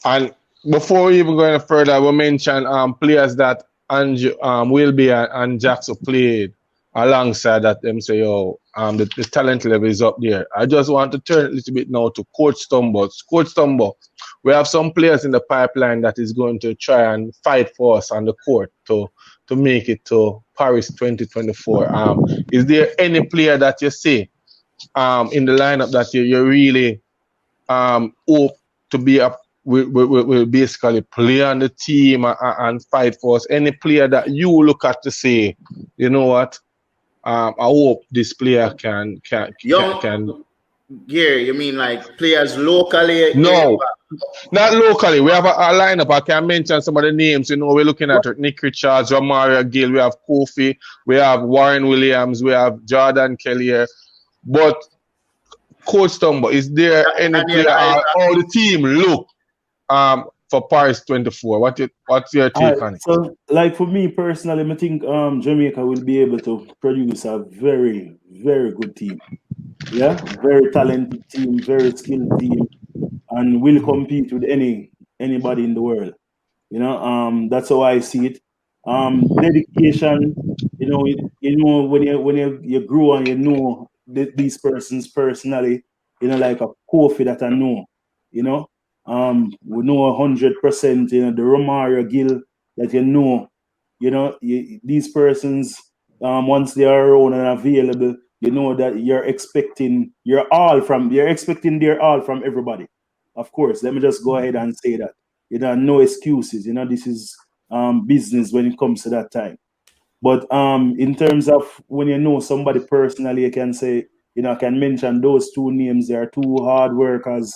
And before we even go any further, we mentioned players that Wilby and Jackson played alongside that. Them say, the talent level is up there. I just want to turn it a little bit now to Coach Stumbo. Coach Stumbo, we have some players in the pipeline that is going to try and fight for us on the court to make it to Paris 2024. Is there any player that you see in the lineup that you really hope to be will basically play on the team and fight for us? Any player that you look at to say, you know what, I hope this player can. Yeah, you mean like players locally? No, not locally. We have a lineup. I can mention some of the names. You know, we're looking at Nick Richards, Romario Gill. We have Kofi. We have Warren Williams. We have Jordan Kelly. But Coach Stumbo, is there any player how the team look for Paris 24? What's your take on it? So, like for me personally, I think Jamaica will be able to produce a very, very good team. Yeah, very talented team, very skilled team, and will compete with anybody in the world. You know, that's how I see it. Dedication. You know, when you grow and you know these persons personally. You know, like a Kofi that I know. You know, we know 100%. You know, the Romario Gill that you know. You know, these persons once they are around and available. You know that you're expecting their all from everybody. Of course, let me just go ahead and say that. You know, no excuses. You know, this is business when it comes to that time. But in terms of when you know somebody personally, you can say, you know, I can mention those two names. They are two hard workers.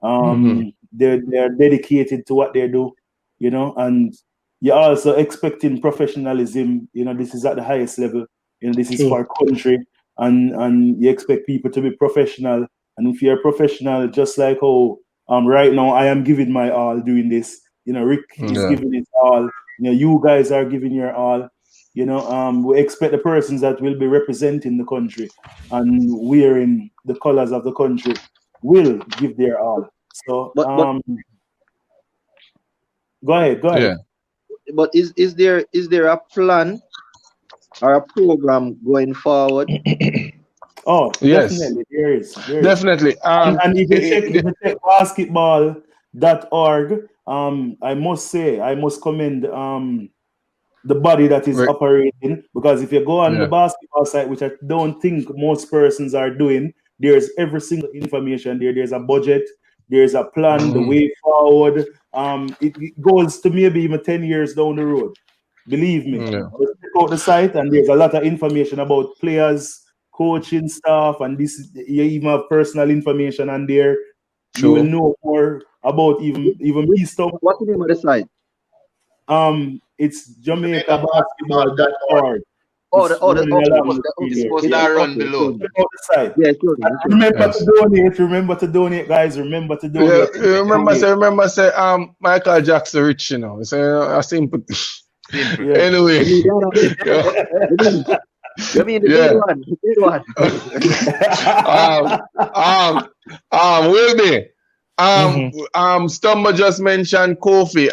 They're dedicated to what they do, you know, and you're also expecting professionalism. You know, this is at the highest level. You know, this is for country. And you expect people to be professional. And if you're professional, just like right now I am giving my all doing this. You know, Rick is giving his all. You know, you guys are giving your all. You know, we expect the persons that will be representing the country and wearing the colors of the country will give their all. So, go ahead. Yeah. But is there a plan or a program going forward? Oh, yes, definitely there is. Definitely. And if you check basketball.org, I must commend the body that is operating, because if you go on the basketball site, which I don't think most persons are doing, there's every single information there. There's a budget, there's a plan, the way forward. It goes to maybe even 10 years down the road. Believe me. Just check out the site, and there's a lot of information about players, coaching staff, and this. You even have personal information on there. You will know more about even me stuff. What's the name of the site? It's Jamaica Basketball.org. It's supposed to run below. Check out the site. Yeah, sure. Remember to donate, guys. Remember to donate. Remember say Michael Jackson rich, you know. It's a simple. Anyway. You mean the big one? Wilby. Stumbo just mentioned Kofi.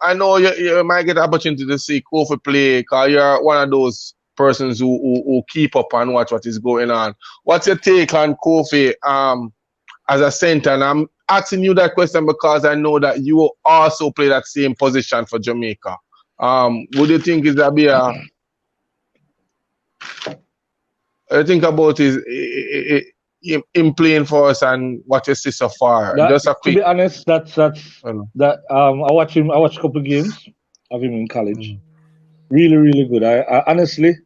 I know you might get the opportunity to see Kofi play, because you're one of those persons who keep up and watch what is going on. What's your take on Kofi as a center? And I'm asking you that question because I know that you also play that same position for Jamaica. Would you think is that be a I think about him playing for us and what you see so far? Just a quick. To be honest, that's I watch a couple of games of him in college. Really, really good. I honestly,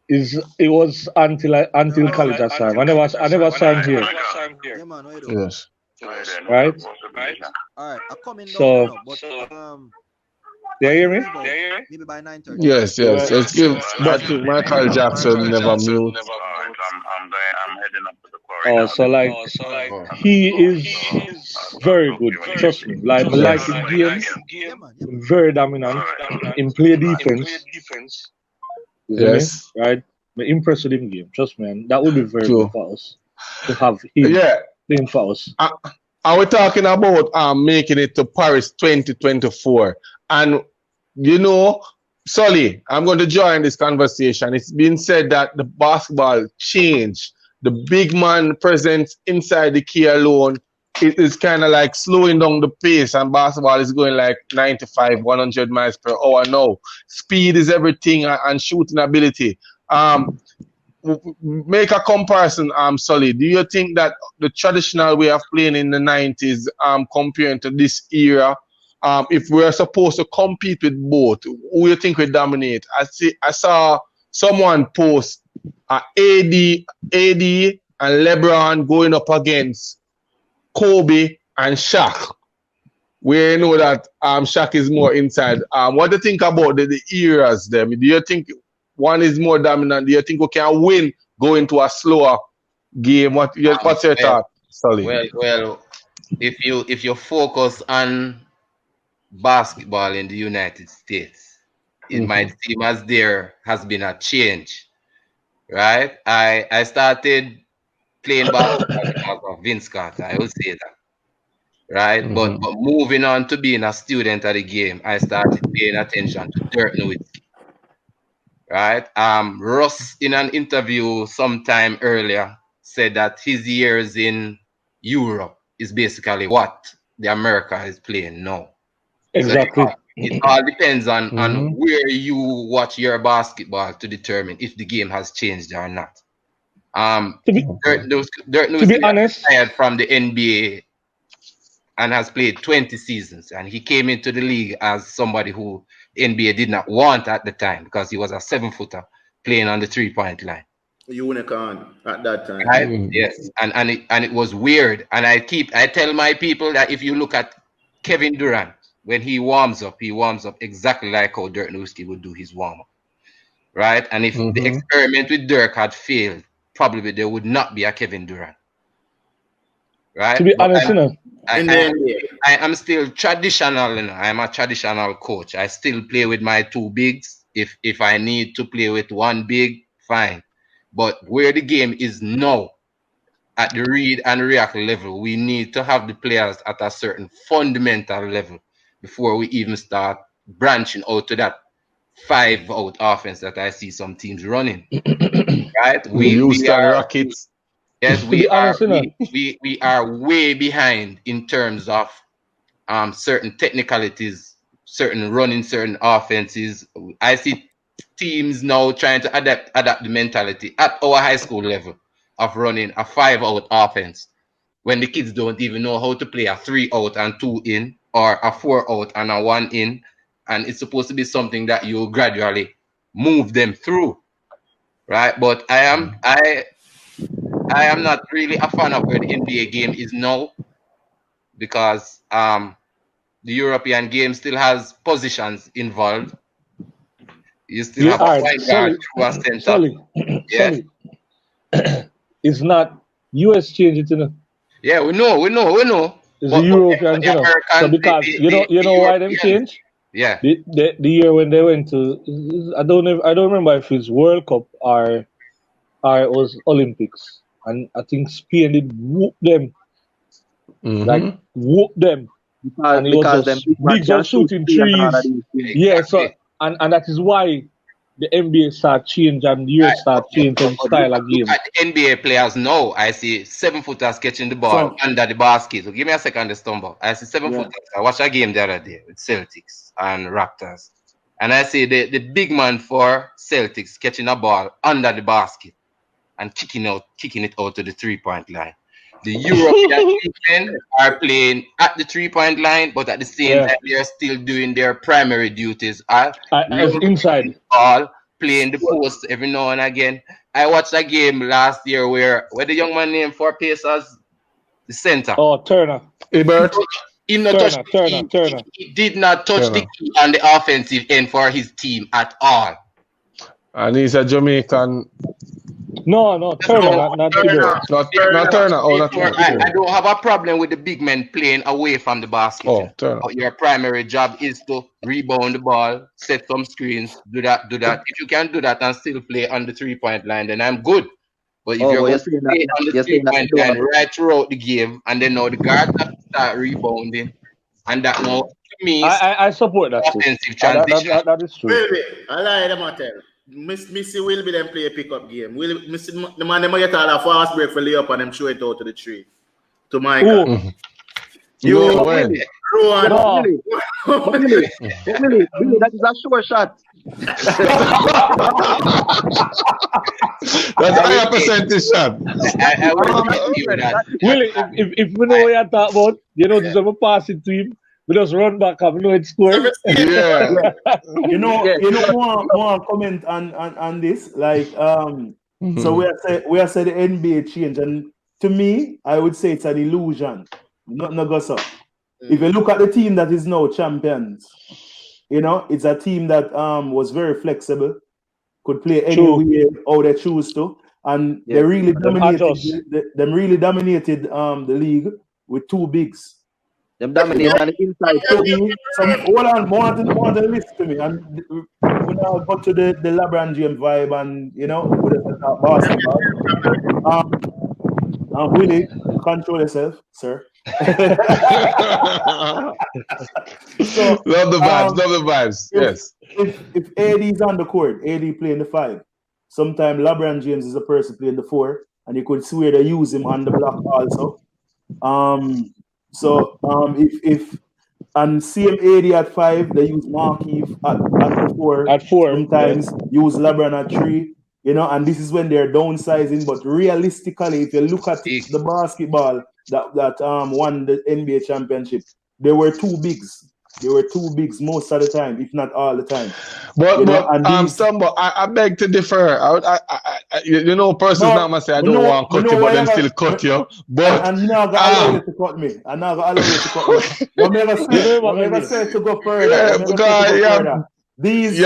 it was until college I saw him. I never saw him here. Yes. Right. All right. I'm coming down So. now, but Do you hear me? maybe by 9:30. Yes. Let's give Michael Jackson never mute. I'm heading up to the quarry. He is very good. Trust me. Like in games, very dominant. In play defense. Yes. Right? I'm impressed with him game. Trust me, and that would be very True. good for us to have him playing for us. And we're talking about making it to Paris 2024. And you know, Sully, I'm going to join this conversation. It's been said that the basketball changed. The big man presence inside the key alone, it is kind of like slowing down the pace, and basketball is going like 95, 100 miles per hour now. Speed is everything, and shooting ability. Make a comparison, Sully. Do you think that the traditional way of playing in the 90s, comparing to this era, if we're supposed to compete with both, who you think will dominate? I saw someone post AD and LeBron going up against Kobe and Shaq. We know that Shaq is more inside. What do you think about the eras there? Do you think one is more dominant? Do you think we can win going to a slower game? What's your thought, Sully? Well, if you focus on basketball in the United States, it might seem as there has been a change, right? I started playing basketball because of Vince Carter. I will say that, right? But moving on to being a student of the game, I started paying attention to Dirk Nowitzki. Right. Russ, in an interview sometime earlier, said that his years in Europe is basically what the America is playing now. Exactly. So it all depends on where you watch your basketball to determine if the game has changed or not. Dirk Nowitzki is retired from the NBA and has played 20 seasons, and he came into the league as somebody who NBA did not want at the time because he was a 7-footer playing on the 3-point line. Unicorn at that time. Right? Yes, and it was weird. And I tell my people that if you look at Kevin Durant, when he warms up exactly like how Dirk Nowitzki would do his warm up. Right? And if the experiment with Dirk had failed, probably there would not be a Kevin Durant. Right? To be honest, I am still traditional. I'm a traditional coach. I still play with my two bigs. If I need to play with one big, fine. But where the game is now, at the read and react level, we need to have the players at a certain fundamental level before we even start branching out to that 5-out offense that I see some teams running. Right? We are Rockets. Yes, we are way behind in terms of certain technicalities, certain running, certain offenses. I see teams now trying to adapt the mentality at our high school level of running a 5-out offense when the kids don't even know how to play a 3-out and 2 in, or a 4-out and a 1 in, and it's supposed to be something that you gradually move them through, right? But I am not really a fan of where the NBA game is now, because the European game still has positions involved. You still have a point guard through a center. Sully. It's not US changing, you know. Yeah, we know. It's the European, you know. So because you know why them change? Yeah. The year when they went to, I don't remember if it's World Cup or it was Olympics, and I think Spain did whoop them, like whoop them, and it was just bigs are shooting threes. Yeah, so and that is why the NBA start change and the year start changing style of game. At the NBA players now, I see 7-footers catching the ball under the basket. So give me a second to stumble. I see 7-footers. I watched a game the other day with Celtics and Raptors, and I see the big man for Celtics catching a ball under the basket and kicking it out to the 3-point line. The European men are playing at the 3-point line, but at the same time, they are still doing their primary duties. Inside ball, playing the post every now and again. I watched a game last year where the young man named for Pacers, the center. Oh, Turner. Ebert. Turner. He did not touch the key on the offensive end for his team at all. And he's a Jamaican No, Turner, not Thibodeau. Not Turner. Oh, not Turner. I don't have a problem with the big men playing away from the basket. Oh, Turner. But your primary job is to rebound the ball, set some screens, do that. If you can do that and still play on the 3-point line, then I'm good. But if you're going to play on the 3-point line right throughout the game, and then now the guards have to start rebounding, and that now, to me, I support that. Offensive transition. That is true. Wilby, I lie them I tell. Missy Wilby them play a pickup game. Missy the man them get all a fast break for layup and them show it out to the tree. To Michael. Mm-hmm. Willy, that is a sure shot. That's a higher percentage shot. I would give that. Willy, if we know what you're talking about, you know, there's a passing to him. We just run back up, we know it's square. Yeah. You know, want comment on this? Like, so we are saying the NBA change, and to me, I would say it's an illusion. Not go so. If you look at the team that is now champions, you know, it's a team that was very flexible, could play anywhere how they choose to, and they really dominated. Them really dominated the league with two bigs. Them dominated on the inside. Hold on, more to listen to me, and we now go to the LeBron James vibe, and you know, with the basketball. Willy, control yourself, sir. So, love the vibes. Yes. If AD is on the court, AD playing the 5. Sometimes LeBron James is a person playing the 4, and you could swear they use him on the block also. If and same AD at 5, they use Markieff at 4. At 4. Sometimes use LeBron at 3. You know, and this is when they're downsizing. But realistically, if you look at the basketball that won the NBA championship, there were two bigs. There were two bigs most of the time, if not all the time. But Stumbo, I beg to differ. You know, persons now must say I don't want to cut you, but them still cut you. But I'm not gonna allow you to cut me. I'm not gonna allow you to cut me. What never say to go further. These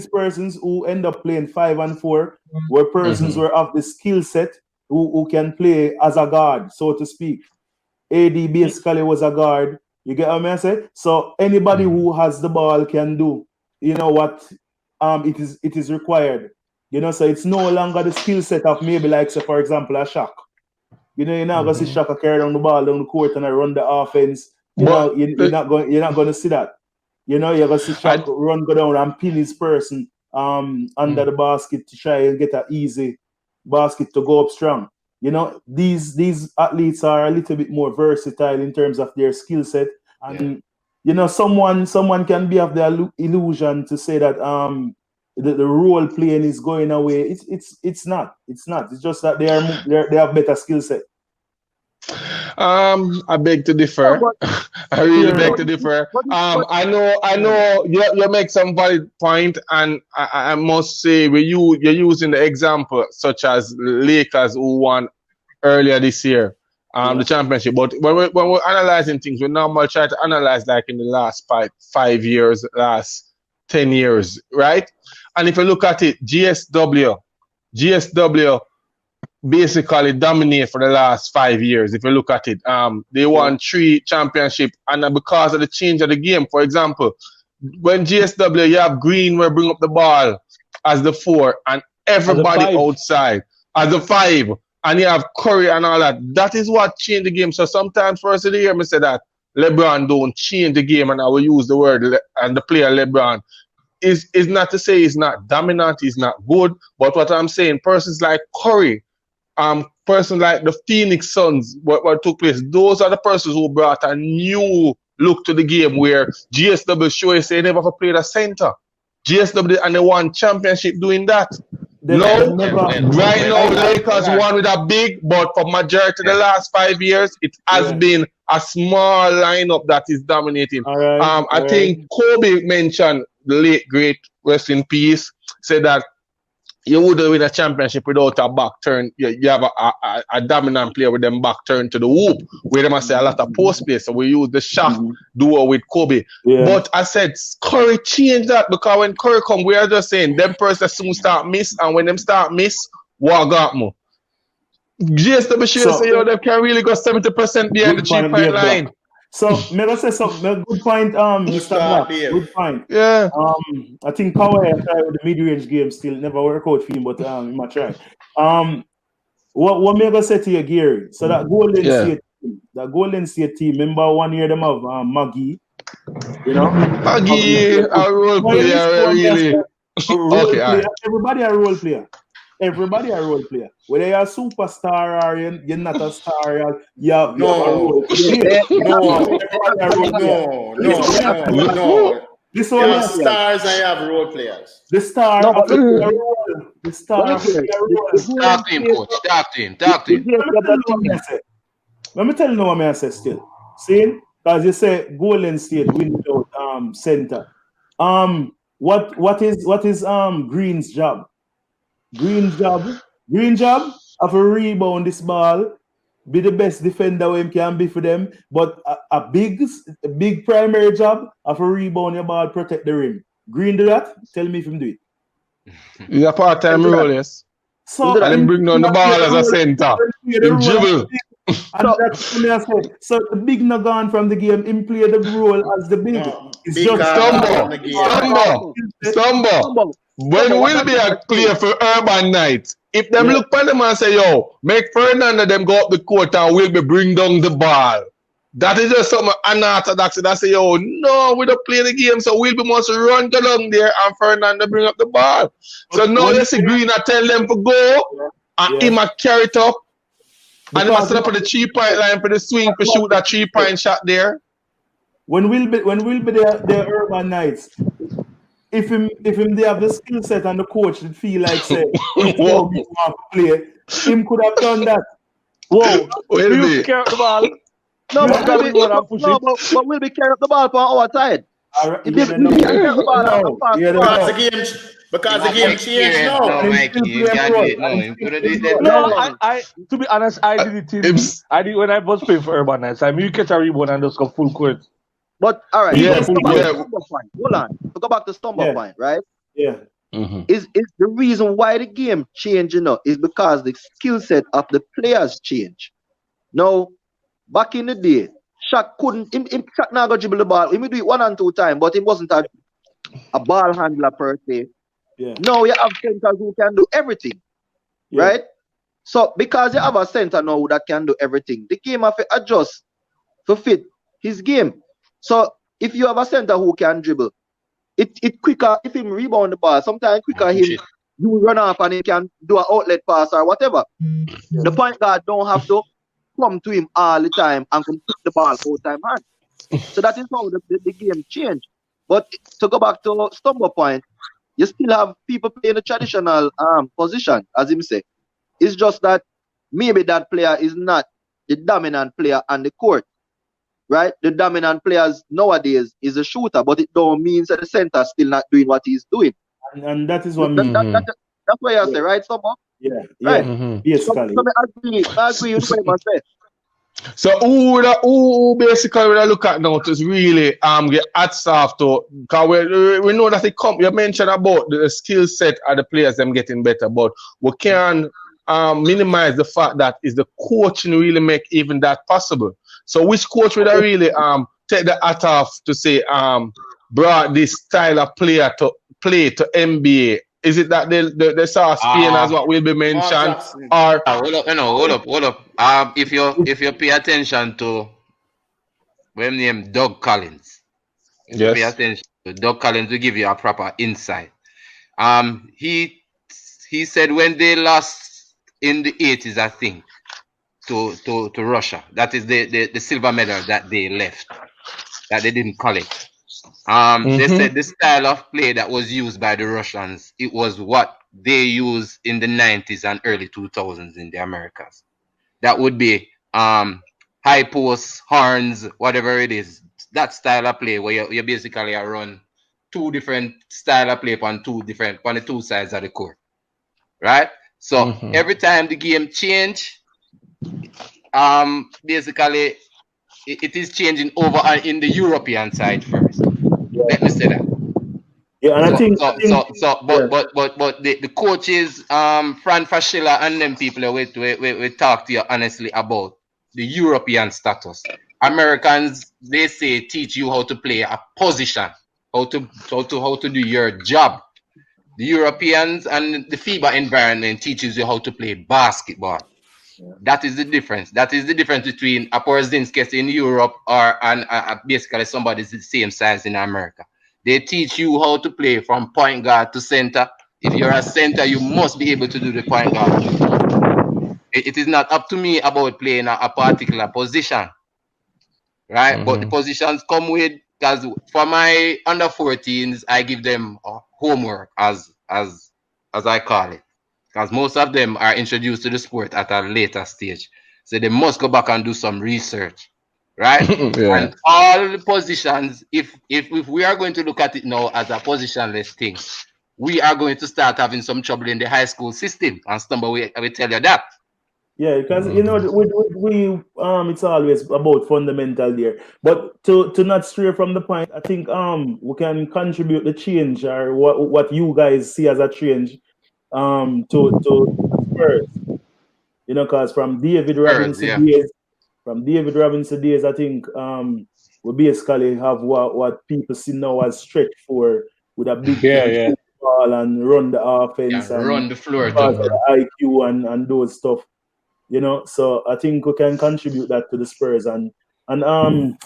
persons who end up playing 5 and 4 were persons who are of the skill set who can play as a guard, so to speak. AD basically was a guard. You get what I say? So anybody who has the ball can do, you know what, it is required. You know, so it's no longer the skill set of maybe like, say, for example, a Shaq. You know, you're not gonna see Shaq carry down the ball down the court and I run the offense. You're not going to see that. You know, you're gonna see Shaq go down and pin his person under the basket to try and get an easy basket to go up strong. You know, these athletes are a little bit more versatile in terms of their skill set, and you know, someone can be of the illusion to say that the role playing is going away. It's not. It's just that they have better skill set. I beg to differ. I really beg to differ. I know you make some valid point, and I must say you're using the example such as Lakers who won earlier this year, the championship. But when we're analyzing things, we normally try to analyze like in the last 5 years, last 10 years, right? And if you look at it, GSW basically dominate for the last 5 years. If you look at it, they won 3 championships, and because of the change of the game, for example, when GSW, you have Green will bring up the ball as the 4, and everybody outside as the 5, and you have Curry and all that. That is what changed the game. So sometimes first of the year, I say that LeBron don't change the game, and I will use the word and the player LeBron. Is not to say he's not dominant, he's not good, but what I'm saying, persons like Curry, persons like the Phoenix Suns, what took place, those are the persons who brought a new look to the game where GSW show they never played a center. GSW and they won championship doing that. Right now, Lakers won with a big, but for majority of the last 5 years, it has been a small lineup that is dominating. I think Kobe mentioned, the late great, rest in peace, said that you wouldn't win a championship without a back turn. You have a dominant player with them back turn to the hoop, where they must say a lot of post play. So we use the shot duo with Kobe. Yeah. But I said Curry changed that, because when Curry come, we are just saying them persons soon start miss, and when them start miss, what got more? JSW say they can really go 70% behind the 3-point line. So, may I say something? Good point, Mr. Black. Good point. Yeah. I think Kawhi tried with the mid-range game still never work out for him, but he might try. What may I say to you, Gary? So that Golden State team, remember 1 year them have Maggie, you know? Maggie, a role player, really. Everybody a role player. Everybody a role player. Whether you're a superstar or you're not a star, you're a role player. No. This one is stars and you have role players. The star of the role. The star of the role. Talk to him, coach. Talk to him. Let me tell you what I say still. See? Because you say Golden State win without center. What is Green's job? Green job of a rebound this ball, be the best defender we can be for them, but a big primary job of a rebound your ball, protect the rim. Green do that? Tell me if him do it. He's a part-time role, yes. So and then bring down the ball as a center. Him dribble. So the big no gone from the game, him play the role as the big. It's big just Stumbo. When Wilby a clear for Urban Knights, if them look at them and say, yo, make Fernando them go up the court and Wilby bring down the ball. That is just something unorthodox. That say, yo, no, we don't play the game, so Wilby must run along there and Fernando bring up the ball. So now you see Green I tell them to go and him a carry it up. And he must set up for the 3-point line for the swing to shoot that 3-point shot there. When Wilby the Urban Knights, if him they have the skill set and the coach that feel like say play, him could have done that. Whoa, you carry the ball. No, but we'll be carrying the ball from our side. Because the game changed now. No, I to be honest, I did it. I did when I was playing for Urban Knights. I mean, you catch a rebound and just go full court. But all right, hold on. To go back to Stumbo point, right? Yeah. Is the reason why the game changed, is because the skill set of the players change. Now, back in the day, Shaq couldn't. Shaq now go dribble the ball. He may do it 1 and 2 times, but he wasn't a ball handler per se. Yeah. Now you have centers who can do everything, right? So because you have a center now that can do everything, the game have to adjust to fit his game. So if you have a center who can dribble, it quicker if him rebound the ball. Sometimes quicker you run off and he can do an outlet pass or whatever. The point guard don't have to come to him all the time and can put the ball full time hand. So that is how the game changed. But to go back to Stumbo point, you still have people playing the traditional position, as him say. It's just that maybe that player is not the dominant player on the court, right? The dominant players nowadays is a shooter, but it don't mean that the center still not doing what he's doing. And that is what that's what you say, right, Stumbo? Yeah. Right. Yes, so I agree with what I say. So who basically when I look at now is really get hats off to, because we know that you mentioned about the skill set of the players them getting better, but we can minimize the fact that is the coaching really make even that possible. So which coach would I really take the hat off to say brought this style of player to play to NBA? Is it that they saw Spain as what will be mentioned? Or hold up. If you pay attention to when name Doug Collins, pay attention to Doug Collins will give you a proper insight. He said when they lost in the 80s, I think, to Russia, that is the silver medal that they left, that they didn't collect. They said the style of play that was used by the Russians, it was what they used in the 90s and early 2000s in the Americas. That would be high posts, horns, whatever it is. That style of play where you basically run 2 different style of play on the 2 sides of the court. right? So every time the game change, basically it is changing over in the European side first. Let me say that. Yeah, and but the coaches, Fran Fraschilla and them people we talk to you honestly about the European status. Americans, they say, teach you how to play a position, how to do your job. The Europeans and the FIBA environment teaches you how to play basketball. Yeah. That is the difference. That is the difference between a Porzingis in Europe or basically somebody the same size in America. They teach you how to play from point guard to center. If you're a center, you must be able to do the point guard. It is not up to me about playing a particular position, right? But the positions come with, because for my under 14s, I give them homework as I call it, because most of them are introduced to the sport at a later stage, so they must go back and do some research, right? And all the positions, if we are going to look at it now as a positionless thing, we are going to start having some trouble in the high school system. And Stumbo, we tell you that. Yeah, because we it's always about fundamental there. But to not stray from the point, I think we can contribute the change, or what you guys see as a change to Spurs. You know, because from David Robinson days, I think we basically have what people see now as stretch for, with a big ball and run the offense and run the floor, the IQ and those stuff. You know, so I think we can contribute that to the Spurs and Spurs. I'm not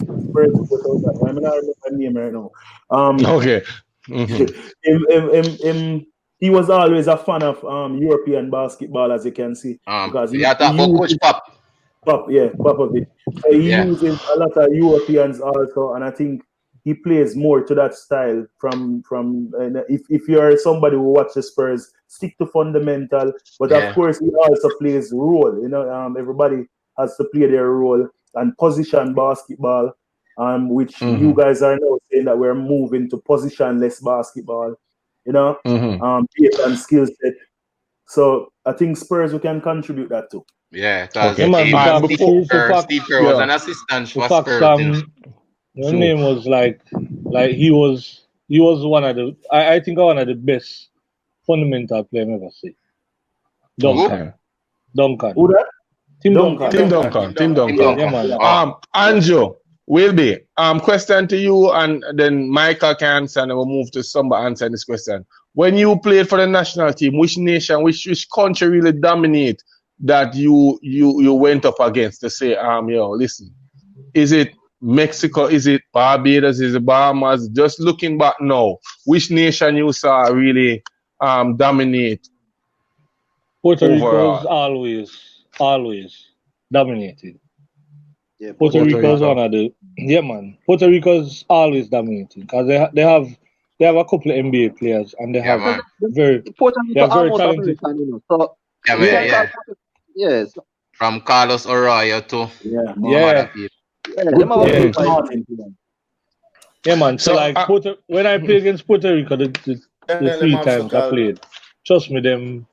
remember my name right now. Okay. He was always a fan of European basketball, as you can see, because he Coach Popovich. So he uses a lot of Europeans also, and I think he plays more to that style. From if you're somebody who watches Spurs, stick to fundamental, but of course he also plays role. You know, everybody has to play their role and position basketball, which you guys are now saying that we're moving to positionless basketball. You know, based on skill set. So I think Spurs we can contribute that too. Yeah, because Steve Kerr was an assistant for Spurs. Your name was like he was one of the I think one of the best fundamental players I've ever seen. Duncan. Who that? Tim Duncan. Yeah, man. Anjo, Wilby, question to you, and then Michael can answer, and we'll move to somebody answer this question. When you played for the national team, which nation, which country really dominate that you went up against to say, listen, is it Mexico, is it Barbados, is it Bahamas? Just looking back now, which nation you saw really dominate? Puerto Rico is always dominated. Yeah, Puerto Rico is one of the Puerto Rico's always dominating because they have a couple of NBA players and they have very talented. So yes, from Carlos Arroyo to man. So when I played against Puerto Rico, the 3 times I played, trust me, them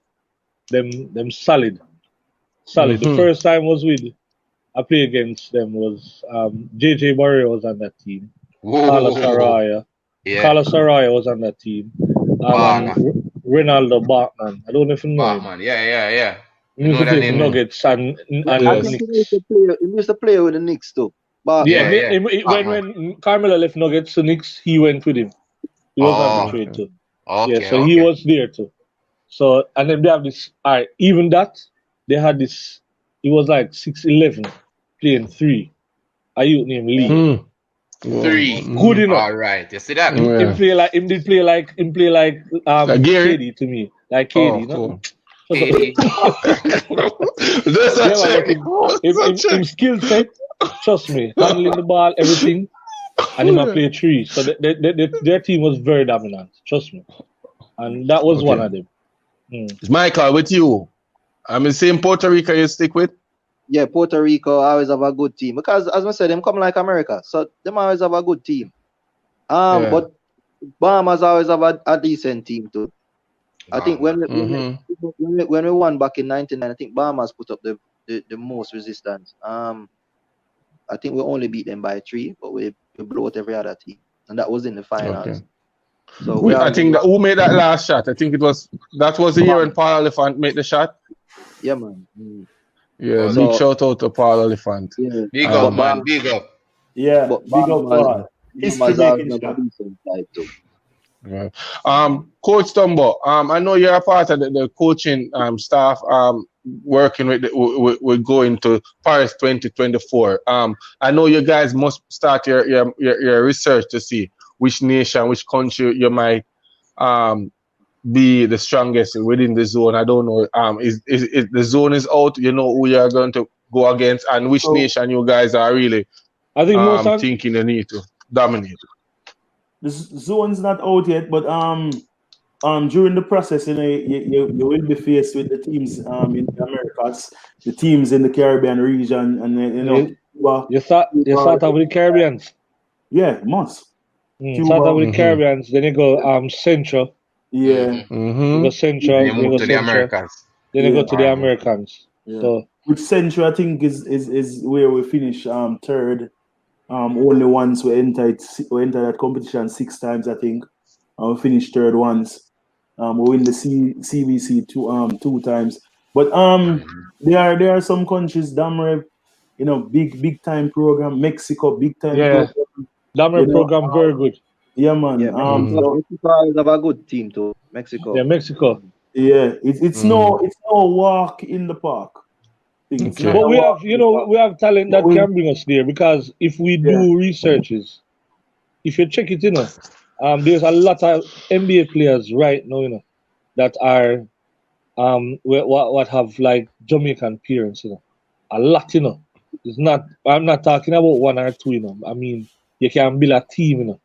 solid. The first time I played against them was JJ Barrio was on that team. Carlos Arroyo. Carlos Arroyo was on that team. Ronaldo Bachman. I don't know if you know Bachman. Yeah. He used to play for Nuggets and Knicks. He used to play with the Knicks too. But when Carmelo left Nuggets to Knicks, he went with him. He was on the trade too. He was there too. So and then they have this. Even that they had this. He was like 6'11", playing 3. A youth named Lee. 3. Good enough. All right, you see that? Him play like Gary to me, like KD. Cool. Him skill set, trust me, handling the ball, everything, and him play 3. So their team was very dominant, trust me, and that was one of them. Michael, with you, I'm saying Puerto Rico you stick with? Yeah, Puerto Rico always have a good team because, as I said, them come like America, so them always have a good team. But Bahamas always have a decent team too. I think when when we won back in '99, I think Bahamas put up the most resistance. I think we only beat them by 3, but we blew out every other team, and that was in the finals. Okay. So I think that who made that last shot? I think that was the year when Paul Elephant made the shot. Yeah, man. Yeah, big shout out to Paul Elephant. Yeah. Big up, man. Big up. Yeah, but big up Paul. History making shot. Yeah. Coach Stumbo, I know you're a part of the coaching staff working with going to Paris 2024. I know you guys must start your research to see which nation, which country you might be the strongest within the zone. I don't know. Is the zone is out? You know who you are going to go against, and which nation you guys are really thinking you need to dominate. The zone's not out yet, but during the process, you will be faced with the teams in the Americas, the teams in the Caribbean region, and you start out with the Caribbeans. Yeah, must. Start out with the Caribbeans, then you go Central. Yeah. You go Central. Then you move to the Americans. Then you go to the Americans. Yeah. So with Central, I think is where we finish third. Only once we entered that competition 6 times, I think. We finished third once. We win the CBC 2 times. But there are some countries, Damrev, big time program. Mexico, big time program. Damrev program very good. Yeah, man. Yeah, Mexico have a good team too. Mexico. Yeah, Mexico. Yeah, it's no walk in the park. Okay. But we have talent that can bring us there, because if we do researches, if you check it, there's a lot of NBA players right now, that are what have like Jamaican parents, a lot, It's not. I'm not talking about 1 or 2, I mean, you can build a team,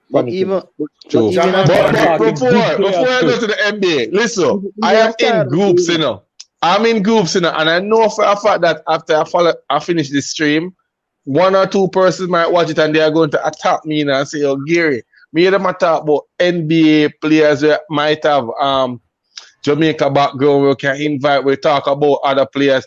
But even before I go to the NBA, listen, I am in groups, I'm in groups, and I know for a fact that after I finish this stream, 1 or 2 persons might watch it and they are going to attack me and say, "Oh, Gary, me and them talk about NBA players that might have Jamaica background. We can invite. We talk about other players.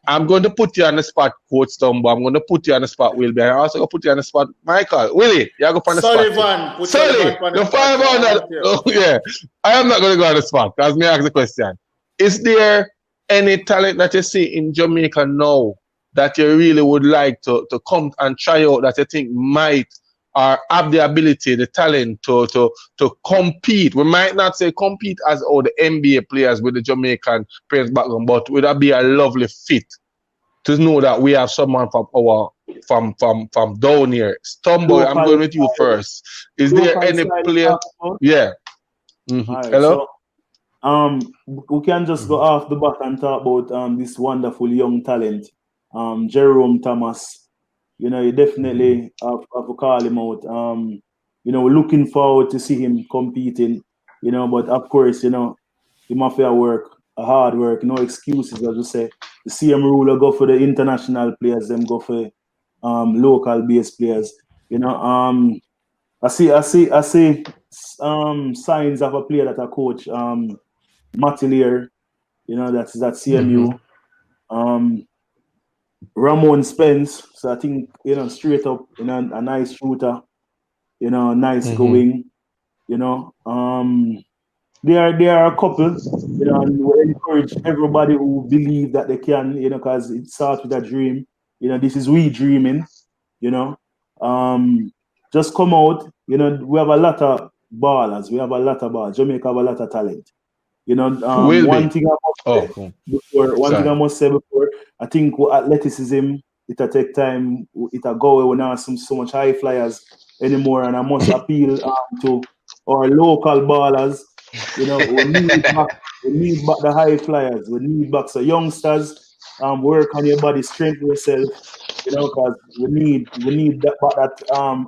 I'm going to put you on the spot, Coach Stumbo. I'm going to put you on the spot, Wilby. I'm also going to put you on the spot, Michael. Willy, you go on the spot. Sullivan. The 500. Oh, yeah. I am not going to go on the spot because me ask the question. Is there any talent that you see in Jamaica now that you really would like to come and try out, that you think might or have the ability, the talent to compete? We might not say compete as all the NBA players with the Jamaican parents background, but would that be a lovely fit to know that we have someone from down here? Stumbo, I'm going with you first. Is there any player? Yeah. Right, hello. So, we can just go off the bat and talk about this wonderful young talent, Jerome Thomas. You definitely have to call him out. We're looking forward to see him competing. But of course, he must work, hard work, no excuses. As you say, the same rule go for the international players, them go for local based players. I see signs of a player that I coach, Matilier, that's CMU. Ramon Spence, so I think straight up, a nice shooter, nice going, there are a couple, and we encourage everybody who believe that they can, because it starts with a dream. This is we dreaming, just come out. We have a lot of ballers. Jamaica have a lot of talent. One thing I must say before, I think with athleticism, it'll take time. It'll go away. We don't have so much high flyers anymore, and I must appeal to our local ballers. We need back the high flyers. We need back so youngsters. Work on your body, strengthen yourself. Because we need that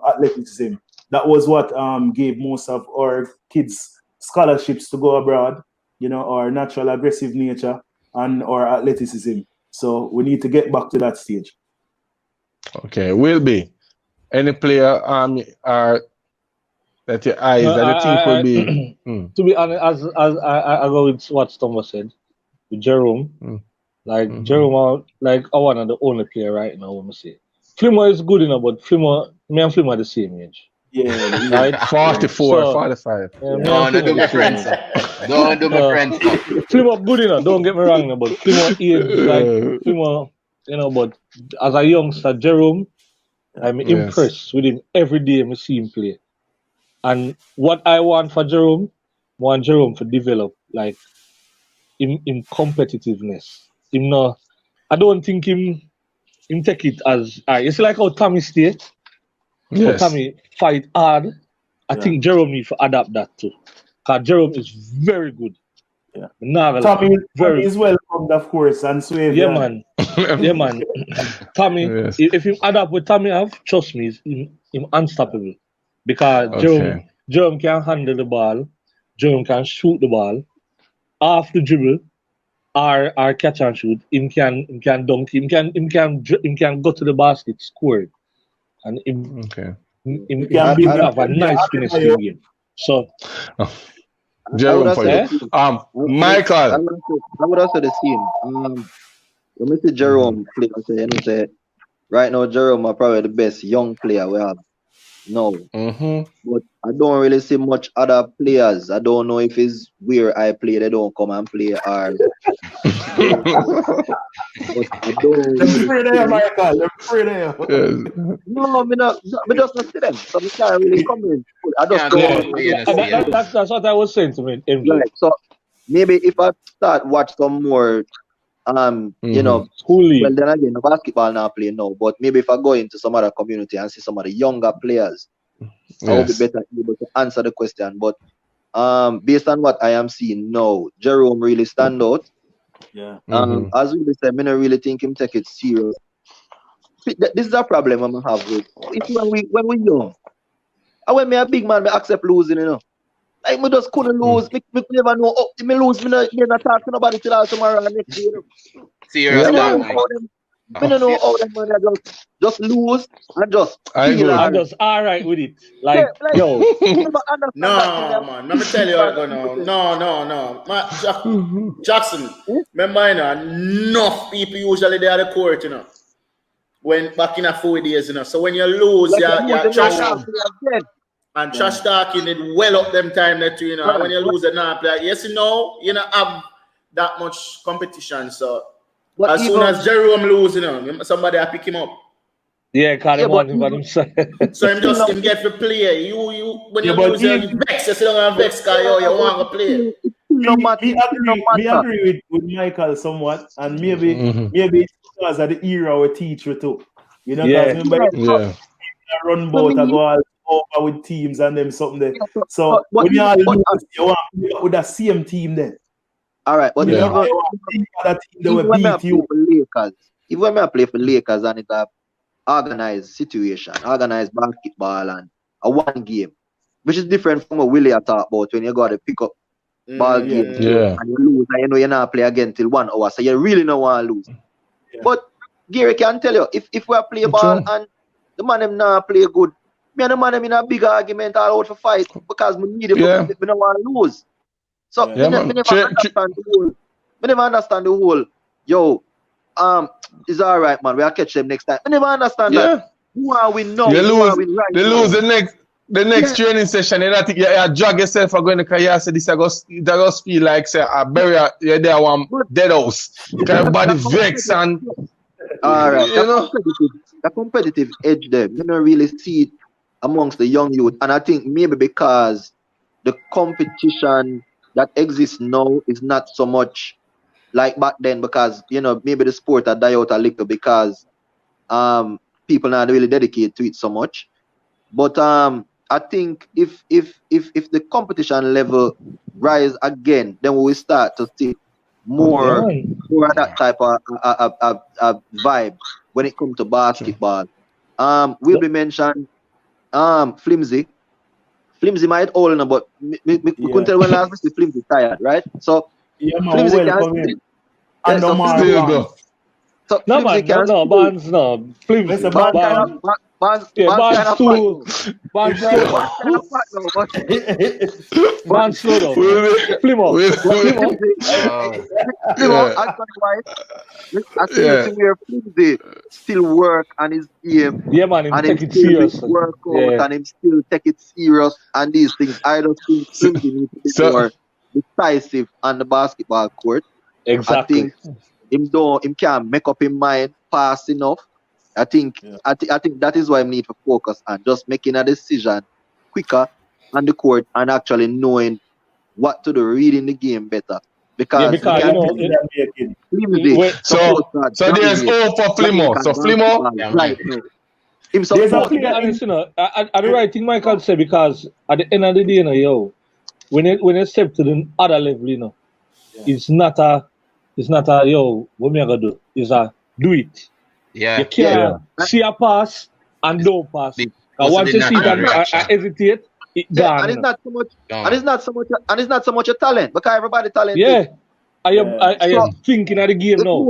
athleticism. That was what gave most of our kids scholarships to go abroad. Our natural aggressive nature and our athleticism. So we need to get back to that stage. Okay, Wilby, any player that your eyes that you think will be. To be honest, as I go with what Stumbo said with Jerome. Like Jerome, like one of the only player right now. Let me say, Flimo is good enough, but me and Flimo are the same age. Yeah, right. 44, 45. No, do my friends. Don't do my friends. Flimo good enough. Don't get me wrong, but Flimo age like Flimo, but as a youngster, Jerome, I'm impressed with him every day. I see him play, and what I want for Jerome, I want Jerome to develop like in competitiveness. Him no, I don't think him take it as it's like how Tommy stay. Yes. How Tommy fight hard. I think Jerome needs to adapt that too. Because Jerome is very good. Yeah. Tommy is welcomed, of course, and Sway. Yeah, man. Yeah, man. Tommy, if you adapt with Tommy trust me, he's unstoppable. Because Jerome can handle the ball, Jerome can shoot the ball off the dribble. Or catch and shoot. Him can dunk. Him can go to the basket, score it, and him can have a nice finishing game. So, Jerome for you. Michael. I would also the same. Let me see Jerome play. I say right now Jerome are probably the best young player we have. No, but I don't really see much other players. I don't know if it's where I play, they don't come and play hard. But I don't. They're free there, Michael. They're free there. No, me just not see them. So I can't really come in. I just don't. That's what I was saying to me. Like, so maybe if I start watch some more. School league. Well, then again, the basketball now play now. But maybe if I go into some other community and see some of the younger players, I will be better able to answer the question. But based on what I am seeing now, Jerome really stand out. Yeah. As we said, I don't really think him take it serious. This is a problem I'm gonna have with when we young. And when me a big man, me accept losing, Like, me just couldn't lose. Me never know. Oh, me lose. Me not talk to nobody till tomorrow and next year. Serious, I don't know how them man just lose and just feel and just alright with it. Like yo. No, man. Let me tell you what No. Jackson, remember, enough people usually they are the court, when back in a 4 days, So when you lose, you're trash talking. And trash talking it well up them time that and when you lose a non-player, you don't have that much competition. So but as soon as Jerome loses, somebody will pick him up. Yeah, can't want him for himself. So him get to play. You when you lose, you vex. You sit down and vex because you want to play. Me agree with Michael somewhat, and maybe it's because of the era we teach you too. Remember, run boat and go over with teams and them something there. So when you all lose, you want to play with the same team then. All right, but even when I play for Lakers and it's a organized situation, organized basketball and a one game, which is different from what Willy talk about when you got to pick up ball game and you lose and you're not play again till 1 hour, so you really don't want to lose. But Gary can tell you if we play ball and the man them not play good, me and the man them in a big argument all out for fight because we need it, we don't want to lose. So we never understand the whole. Yo, it's all right, man. We'll catch them next time. We never understand that. Who are we now? They lose the next training session. You think you drag yourself for going to career. So this just feel like say a barrier. You're there one dead house. Everybody vex and all right. The competitive edge there. You don't really see it amongst the young youth, and I think maybe because the competition that exists now is not so much like back then, because maybe the sport had died out a little because people not really dedicate to it so much. But I think if the competition level rise again, then we will start to see more of that type of vibe when it comes to basketball. Wilby mentioned Flimsy. Flimsy might all in, but we couldn't tell when last we see Flimsy tired, right? So Flimsy can Flimsy Man's Man's kind of too. Man's Man's slow down. kind of fat now, but Man's slow down. Flimo. Wise, I still see where Flimsy still work on his game. Yeah, man, him and take him it still serious. work out and him still take it serious and these things. I don't think Flimsy needs to be more decisive on the basketball court. Exactly. I think him can't make up his mind fast enough. I think that is why I need to focus on just making a decision quicker on the court and actually knowing what to do, reading the game better. Because so there's hope for Flimo. So Flimo, right now. Honest, you know, I the right thing Michael said, because at the end of the day, you know, when you step to the other level, you know, it's not a yo, what me I gonna do? It's a do it. Yeah. You can't see a pass and don't pass it. And once you see that I hesitate, it's gone. And it's not so much and it's not so much a talent, because everybody talented. Yeah. I am thinking of the game now.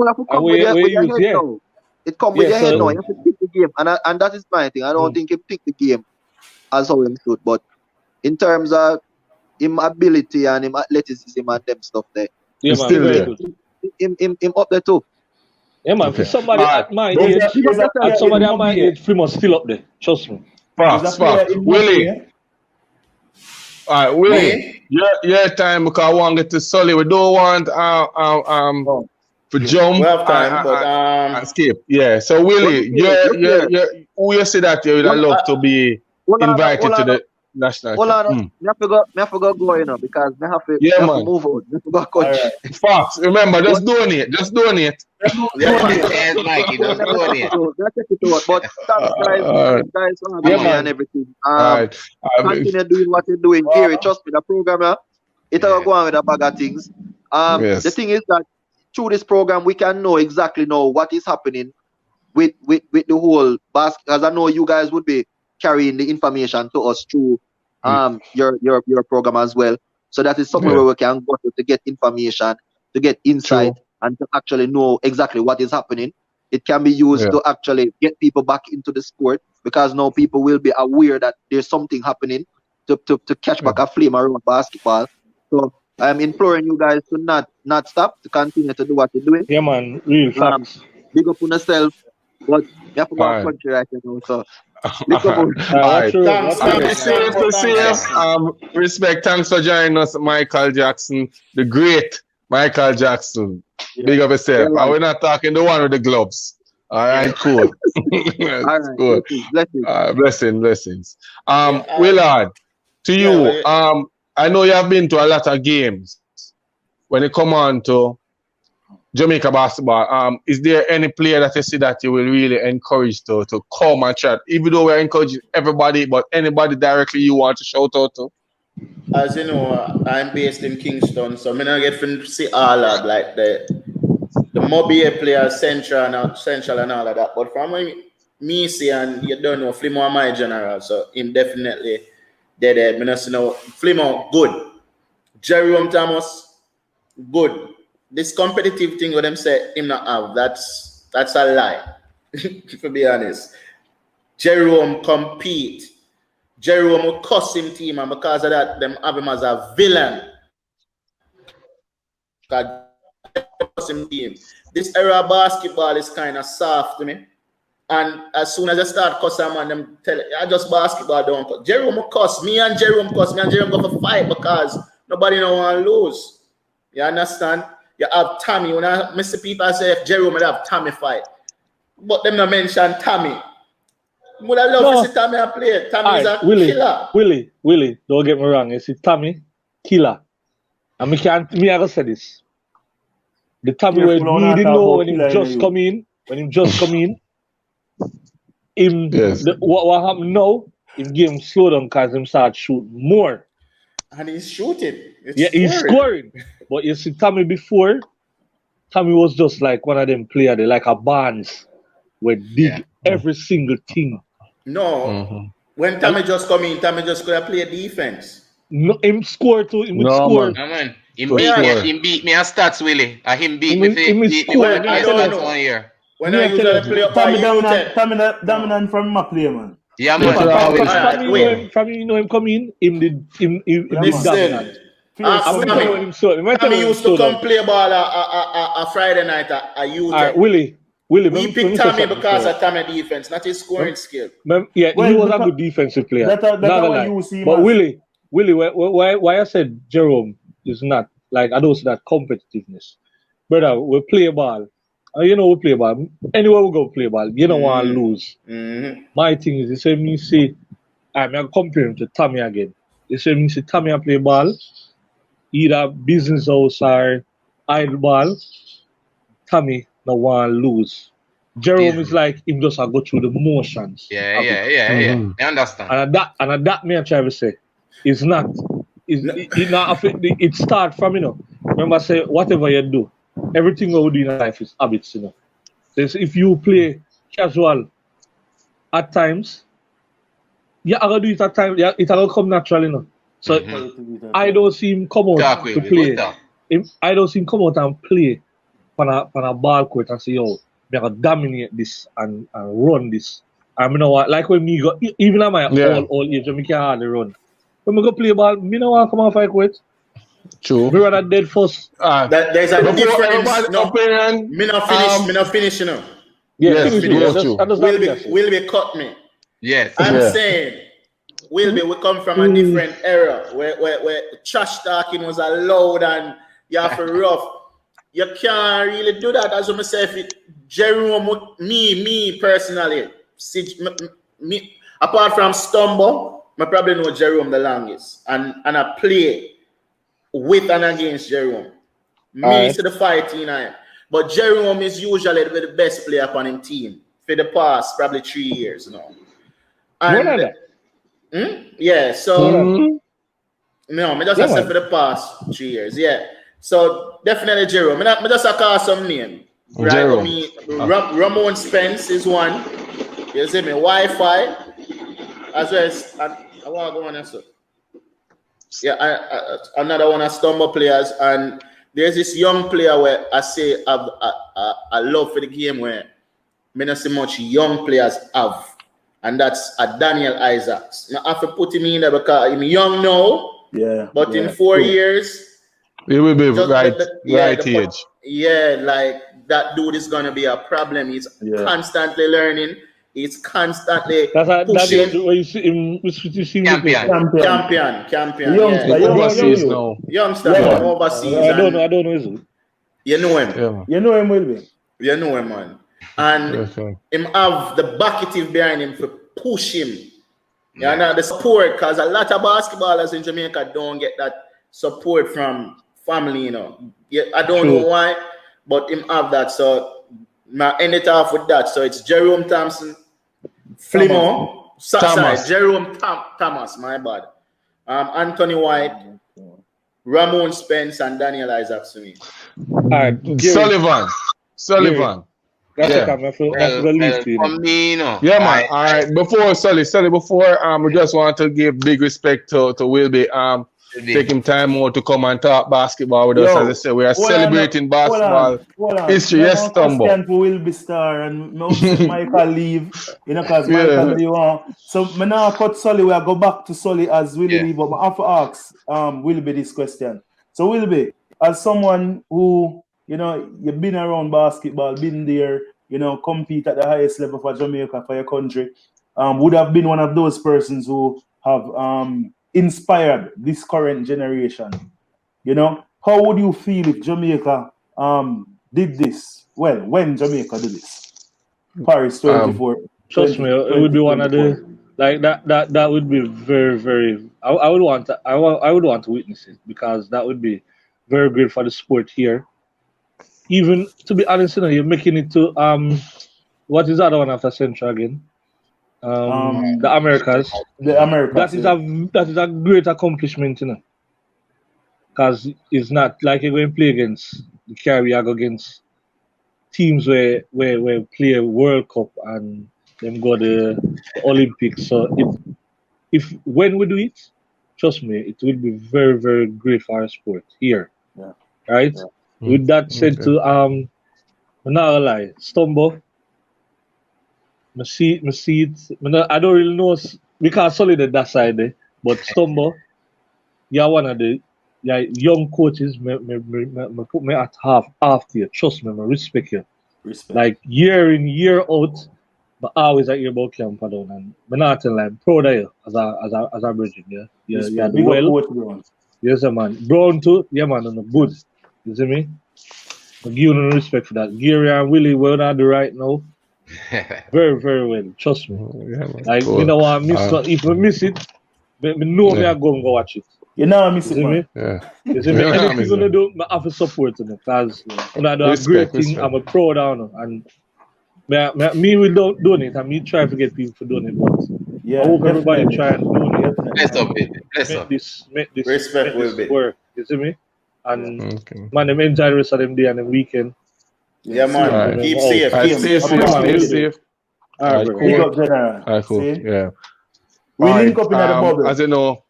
It comes with your head now. You have to pick the game. And that is my thing. I don't think he pick the game as how he should. But in terms of him ability and him athleticism and them stuff there, he's still there. Him up there too. Yeah, man. For somebody at my age, Flimo's still up there. Trust me. Facts. Willy. All right, Willy, your time, because I want to get to Sully. We don't want for jump. We have time, but escape. Yeah. So Willy, who you say that you would love to be invited to the national team? Hold on, I have to go, you know, because I have to move on. I have to go coach. Facts. Remember, just donate. Just donate. Yes, Mikey, just donate. But guys, and everything. Continue doing what you're doing. Gary, trust me, the program, it'll go on with a bag of things. The thing is that through this program, we can know exactly what is happening with the whole basket. Because I know you guys would be carrying the information to us through your program as well. So that is somewhere where we can go to get information, to get insight, and to actually know exactly what is happening. It can be used to actually get people back into the sport, because now people will be aware that there's something happening to catch back a flame around basketball. So I'm imploring you guys to not stop, to continue to do what you're doing. Yeah, man, real facts. Big up on yourself, but you have to go to country right now. So respect. Thanks for joining us, Michael Jackson, the great Michael Jackson. Big up yourself. And we're not talking the one with the gloves. All right, cool. That's good. Blessings. Willard, to you. I know you have been to a lot of games. When it come on to Jamaica basketball, is there any player that you see that you will really encourage to come and chat? Even though we're encouraging everybody, but anybody directly you want to shout out to? As you know, I'm based in Kingston, so I don't get to see all of like the Mobile players, Central and all of that. But from me see, and you don't know, Flimo my general, so him definitely there. I know Flimo good, Jerome Thomas good. This competitive thing with them say him not have, that's a lie. To be honest, Jerome compete. Jerome will cuss him team, and because of that, them have him as a villain. Him team. This era of basketball is kind of soft to me. And as soon as I start cussing man, them tell I just basketball don't cuss. Jerome will cuss. Me and Jerome cuss. Me and Jerome go for fight because nobody don't want to lose. You understand? You have Tommy. When I see people say if Jerome would have Tommy fight, but them not mention Tommy. Would I love to see Tommy play? Tommy is a killer. Willy, don't get me wrong. You see Tommy, killer. And me I go say this. The Tommy we didn't know when him just come in. What happened now? Him game slow down because him start shooting more. And he's shooting. He's scoring. But you see Tommy before, Tommy was just like one of them players, they like a Barnes, where dig every single thing. No. When Tommy just come in, Tommy just could play defense. No, him score too. Him would score. No, man. Him beat me at stats, Willy. Him beat me. I don't know. 1 year. When I usually play up by Dominant from McLean, man. Yeah, man. From you know him come in, him did dominant. Tommy used to come play ball a Friday night at UTEP. Alright, Willy, we picked Tommy because of Tommy defense, not his scoring skill. Yeah, he was a good defensive player. That's what you see. But Willy, why I said Jerome is not like I don't see that competitiveness, brother. We play ball. We play ball. Anywhere we go play ball, you don't want to lose. My thing is, the same you see, I'm comparing to Tommy again. The same you see Tommy play ball, either business house or idle ball. Tommy no want to lose. Jerome is like him just go through the motions. Yeah. I understand. And that me I try to say, it's not. It start from Remember I say whatever you do. Everything we do in life is habits, So if you play casual at times, I gotta do it at times. Yeah, it will come naturally, So I don't see him come out to play. I don't see him come out and play on a ball court and say, yo, we gotta dominate this and run this. I mean, like when me go, even at my old age, I can hardly run. When we go play ball, me no want to come off like quit. True. We rather dead first. There's a difference. Me not finish, Yeah, Wilby cut me. Yes. I'm saying, Wilby, we come from a different era where trash talking was allowed and you have to rough. You can't really do that as myself. Jerome, me personally, me apart from Stumbo, I probably know Jerome the longest, and I play with and against Jerome. Me to the fighting I am. But Jerome is usually the best player upon his team for the past probably 3 years now. And yeah, so no, I just said for the past 3 years, yeah. So definitely Jerome. I just call some name. Right? Jerome. Ramon Spence is one. You see me, Wi-Fi. As well as I want to go on and so. Yeah, another one of Stumbo players, and there's this young player where I say I love for the game where I not see much young players have, and that's a Daniel Isaacs. Now I have to put him in there because he's young now, but in 4 years he will be right age. Yeah, like that dude is gonna be a problem. He's constantly learning. It's constantly pushing. Champion. Youngster, overseas. I don't know him. You know him. Yeah. You know him, Wilby. You know him, man. And him have the bucketive behind him to push him. Yeah, and the support, because a lot of basketballers in Jamaica don't get that support from family, Yeah, I don't know why, but him have that. So I end it off with that. So it's Jerome Thompson, Flimo, Jerome Thomas, my bad. Anthony White, Ramon Spence, and Daniel Isaacs to me. Sullivan. Yeah, man. All right. Before Sully, before we just want to give big respect to Wilby. Taking time out to come and talk basketball with us. As I said, we are celebrating basketball history. Yes, Stumbo. Wilby star and Michael leave, because Michael leave on. So I now cut Sully. We go back to Sully as Willy leave, but I have to ask Wilby this question. So Wilby, as someone who you've been around basketball, been there, compete at the highest level for Jamaica, for your country, would have been one of those persons who have inspired this current generation. How would you feel if Jamaica did this? Well, when Jamaica did this, Paris 24. Trust me, it would be one of the that would be very, very. I would want to witness it, because that would be very great for the sport here. Even to be honest, you're making it to what is the other one after Central again? The Americas. The Americas. That is a great accomplishment, because it's not like you're going to play against the Caribbean, against teams where play a World Cup and then go to the Olympics. So when we do it, trust me, it will be very, very great for our sport here. Yeah. Right? Yeah. With that said, I'm not gonna lie, Stumbo, I see it. I don't really know because Sullivan that side there, but Stumbo, you're one of the young coaches. Me put me at half to you. Trust me, I respect you. Like year in year out, but always I hear about Camperdown, and I'm not telling I'm proud of you as a virgin. Yeah, yeah, big well. up Brown. Yes, man. Brown too. Yeah, man, on the good. You see me? I give you no respect for that. Gary and Willy, we're not the right now. Very, very well. Trust me. Yeah, man. Like, Cool. you know what I miss. If we miss it, me know me I go and go watch it. You know I miss it, man. Yeah. You see me? Anything you gonna do, I have to support them because I do a great thing. I'm a proud of and me will donate and me try to get people to donate. But yeah, I hope everybody try and donate. Bless up, baby. Bless up. Make this Respect will be. work. You see me? And man, them enjoy the rest of them day and the weekend. Yeah, man. Right. Keep safe. Stay safe. All right, cool. Big up, General. All right, cool. See? Yeah. We link up in the bubble. As you know,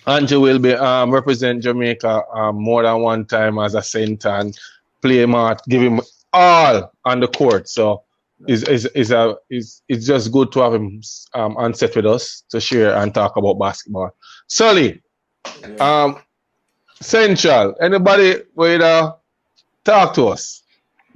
Andrew will be represent Jamaica more than one time as a center and play him out, give him all on the court. So it's just good to have him on set with us to share and talk about basketball. Sully, Central. Anybody will talk to us?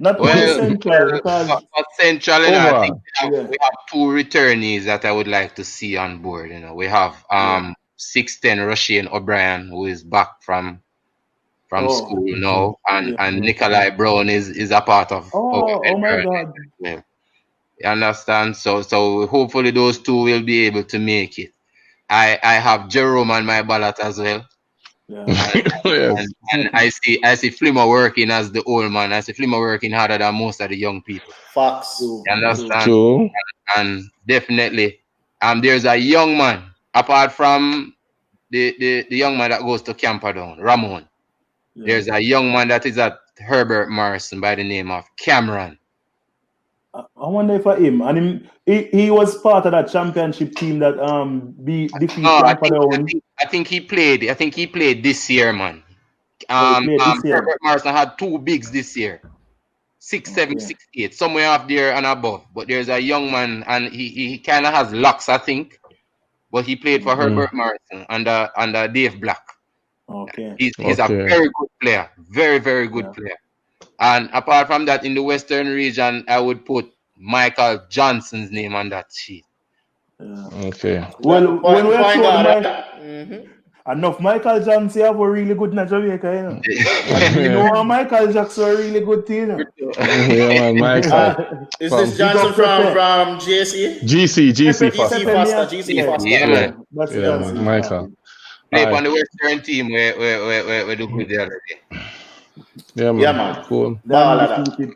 Not Central, because Central, you know, I think we have two returnees that I would like to see on board. You know, we have 6'10" Russian O'Brien, who is back from school now, and Nikolai Brown is a part of. Oh my God! You understand? So hopefully those two will be able to make it. I have Jerome on my ballot as well. Yeah. And I see Flimmer working as the old man. I see Flimmer working harder than most of the young people. Facts. You understand? True. And definitely, there's a young man apart from the young man that goes to Camperdown, Ramon. Yeah. There's a young man that is at Herbert Morrison by the name of Cameron. I wonder for him, and he was part of that championship team that defeated Camperdown. I think he played. I think he played this year, man. Herbert Morrison had two bigs this year, 6'7", 6'8", somewhere up there and above. But there's a young man, and he kind of has locks, I think. But he played for Herbert Morrison under Dave Black. Okay, he's a very good player, very very good player. And apart from that, in the Western region, I would put Michael Johnson's name on that sheet. Okay. Well, when we are enough Michael Johnson have a really good in Jamaica, you know Michael Jackson a really good team. Yeah, Michael. Is this Johnson from GC? GC Foster. Yeah, man. Michael. Play on the Western team where do good the other day. Yeah, man. Cool.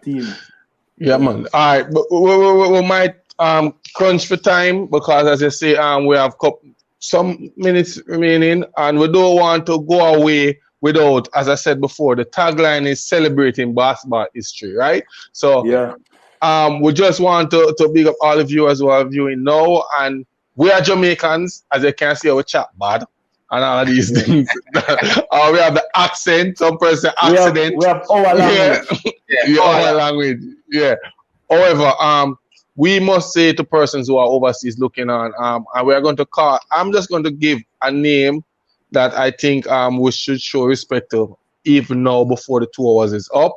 Team. Yeah, man. All right, but we might crunch for time because, as I say, we have some minutes remaining, and we don't want to go away without, as I said before, the tagline is celebrating basketball history, right? So, we just want to big up all of you as well viewing now, and we are Jamaicans, as you can see, our chat bad. And all of these things. We have the accent, some person accident. We have our language. Our language. Yeah. However, we must say to persons who are overseas looking on, and we are going to call, I'm just going to give a name that I think we should show respect to, even now before the 2 hours is up.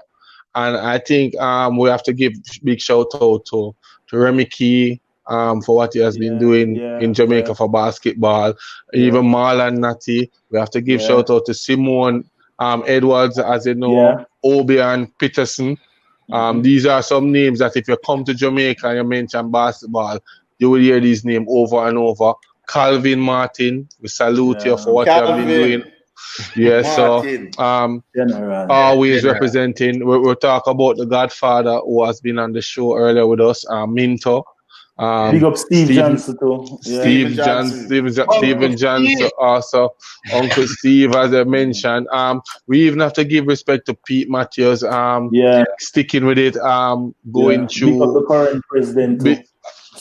And I think we have to give big shout out to Remy Key, for what he has been doing in Jamaica for basketball. Even Marlon Natty. We have to give shout out to Simone Edwards, as you know, Obi and Peterson. These are some names that if you come to Jamaica and you mention basketball, you will hear these names over and over. Calvin Martin, we salute you for what you have been doing. Yeah, so always representing. We'll talk about the Godfather who has been on the show earlier with us, Minto. Big up Steve Johnson too. Steven Johnson also. Uncle Steve, as I mentioned. We even have to give respect to Pete Matthews. Sticking with it. Going through. Big up the current president.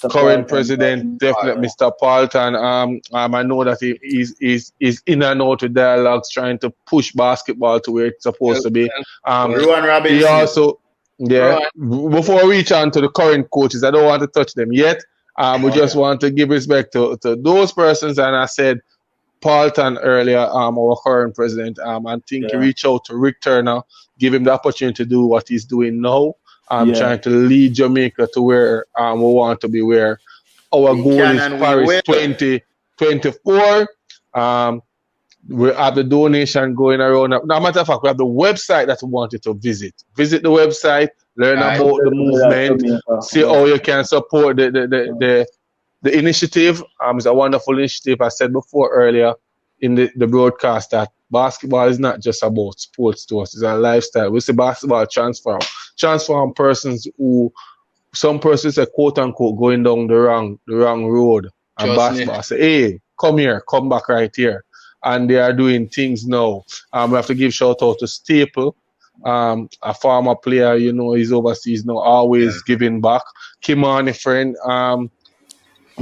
Current president, definitely Mr. Paulton. I know that he's in and out with dialogues, trying to push basketball to where it's supposed to be. He also. Yeah. Before we reach on to the current coaches, I don't want to touch them yet. We just want to give respect to those persons, and I said Paulton earlier, our current president, and think he reached out to Rick Turner, give him the opportunity to do what he's doing now. Trying to lead Jamaica to where we want to be, where our goal is Paris 2024. We have the donation going around. Now, matter of fact, we have the website that we wanted to visit. Visit the website, learn about the movement, see how you can support the initiative. It's a wonderful initiative. I said before earlier in the broadcast that basketball is not just about sports to us, it's a lifestyle. We see basketball transform persons who, some persons are quote unquote going down the wrong road, and basketball say, hey, come here, come back right here. And they are doing things now. We have to give shout out to Staple, a former player, he's overseas now, always giving back. Kimani, friend,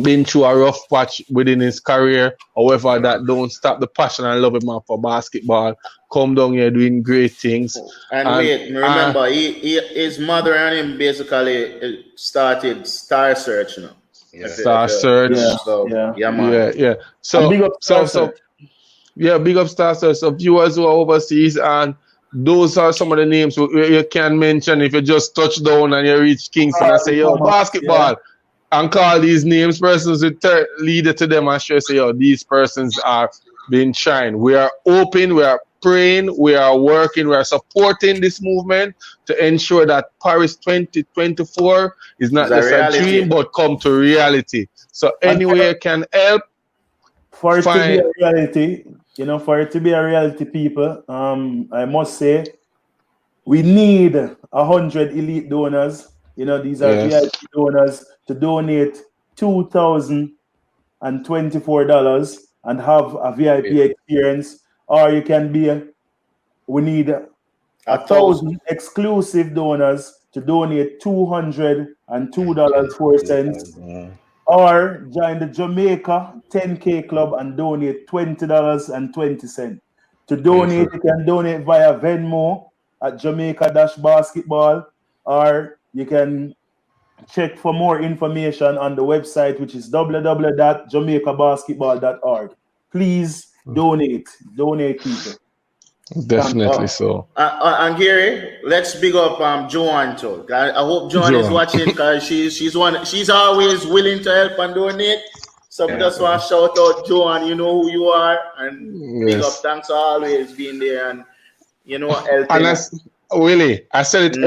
been through a rough patch within his career. However, that don't stop the passion and love him for basketball. Come down here doing great things. And wait, remember, his mother and him basically started Star Search now. Star Search. Man. So big up Star Search. Big up Star Search. So viewers who are overseas, and those are some of the names you can mention if you just touch down and you reach Kingston and say, yo, basketball. And call these names, persons with lead it to them and say, yo, these persons are being shined. We are open, we are praying, we are working, we are supporting this movement to ensure that Paris 2024 is not just a dream, but come to reality. So anyway you can help. For it to be a reality, for it to be a reality, people, I must say, we need 100 elite donors. These are VIP donors to donate $2,024 and have a VIP experience. Or you can we need 1,000 exclusive donors to donate $202.04. Or join the Jamaica 10K Club and donate $20.20. To donate, you can donate via Venmo at Jamaica Basketball, or you can check for more information on the website, which is www.jamaicabasketball.org. Please donate, people. Definitely so. And Gary, let's big up Joanne too. I hope Joanne is watching, because she's always willing to help and donate. So we just want to shout out Joanne, you know who you are, and big up, thanks for always being there and helping. And Willy, I said it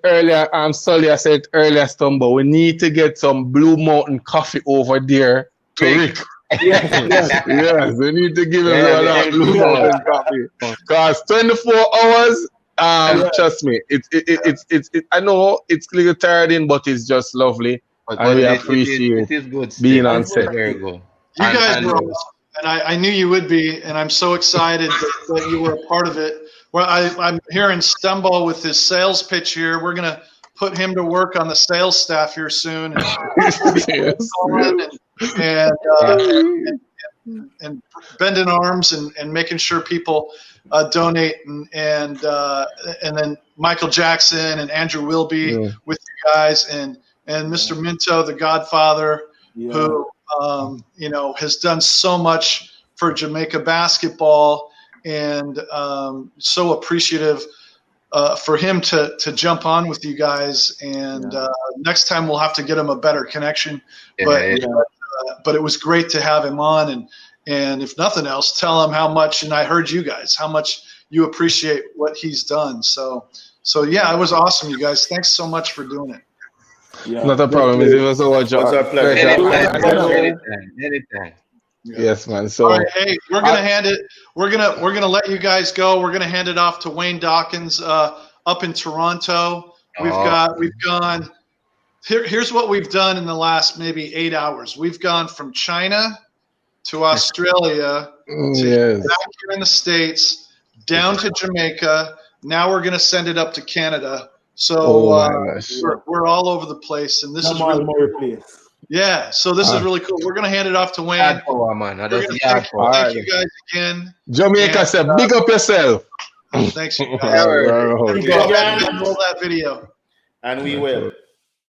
earlier, Sully, I said it earlier, Stumbo. We need to get some Blue Mountain coffee over there to Rick. Yes, we need to give him a Blue Mountain coffee. Because 24 hours, trust me, it's I know it's a little tiring, but it's just lovely. And we appreciate it is good being on set. There you go. You guys were awesome, and I knew you would be, and I'm so excited that you were a part of it. Well, I'm hearing Stumbo with his sales pitch here. We're going to put him to work on the sales staff here soon. And bending arms and making sure people donate, and then Michael Jackson and Andrew Wilby with you guys, and Mr. Minto, the Godfather, who has done so much for Jamaica basketball, and so appreciative for him to jump on with you guys. And next time we'll have to get him a better connection. But it was great to have him on, and if nothing else, tell him how much, and I heard you guys, how much you appreciate what he's done. So yeah, it was awesome, you guys. Thanks so much for doing it. Not a problem. It was our pleasure. Anytime. Yes, man. So all right, hey, we're gonna hand it. We're gonna let you guys go. We're gonna hand it off to Wayne Dawkins up in Toronto. We've gone. Here's what we've done in the last maybe 8 hours. We've gone from China to Australia to back here in the States, down to Jamaica. Now we're gonna send it up to Canada. So we're all over the place, and this is really cool. Yeah, so this is really cool. We're going to hand it off to Wayne. Thank you guys again. Jamaica said, big up yourself. Thanks, you guys. Roll Roll that video. And we will.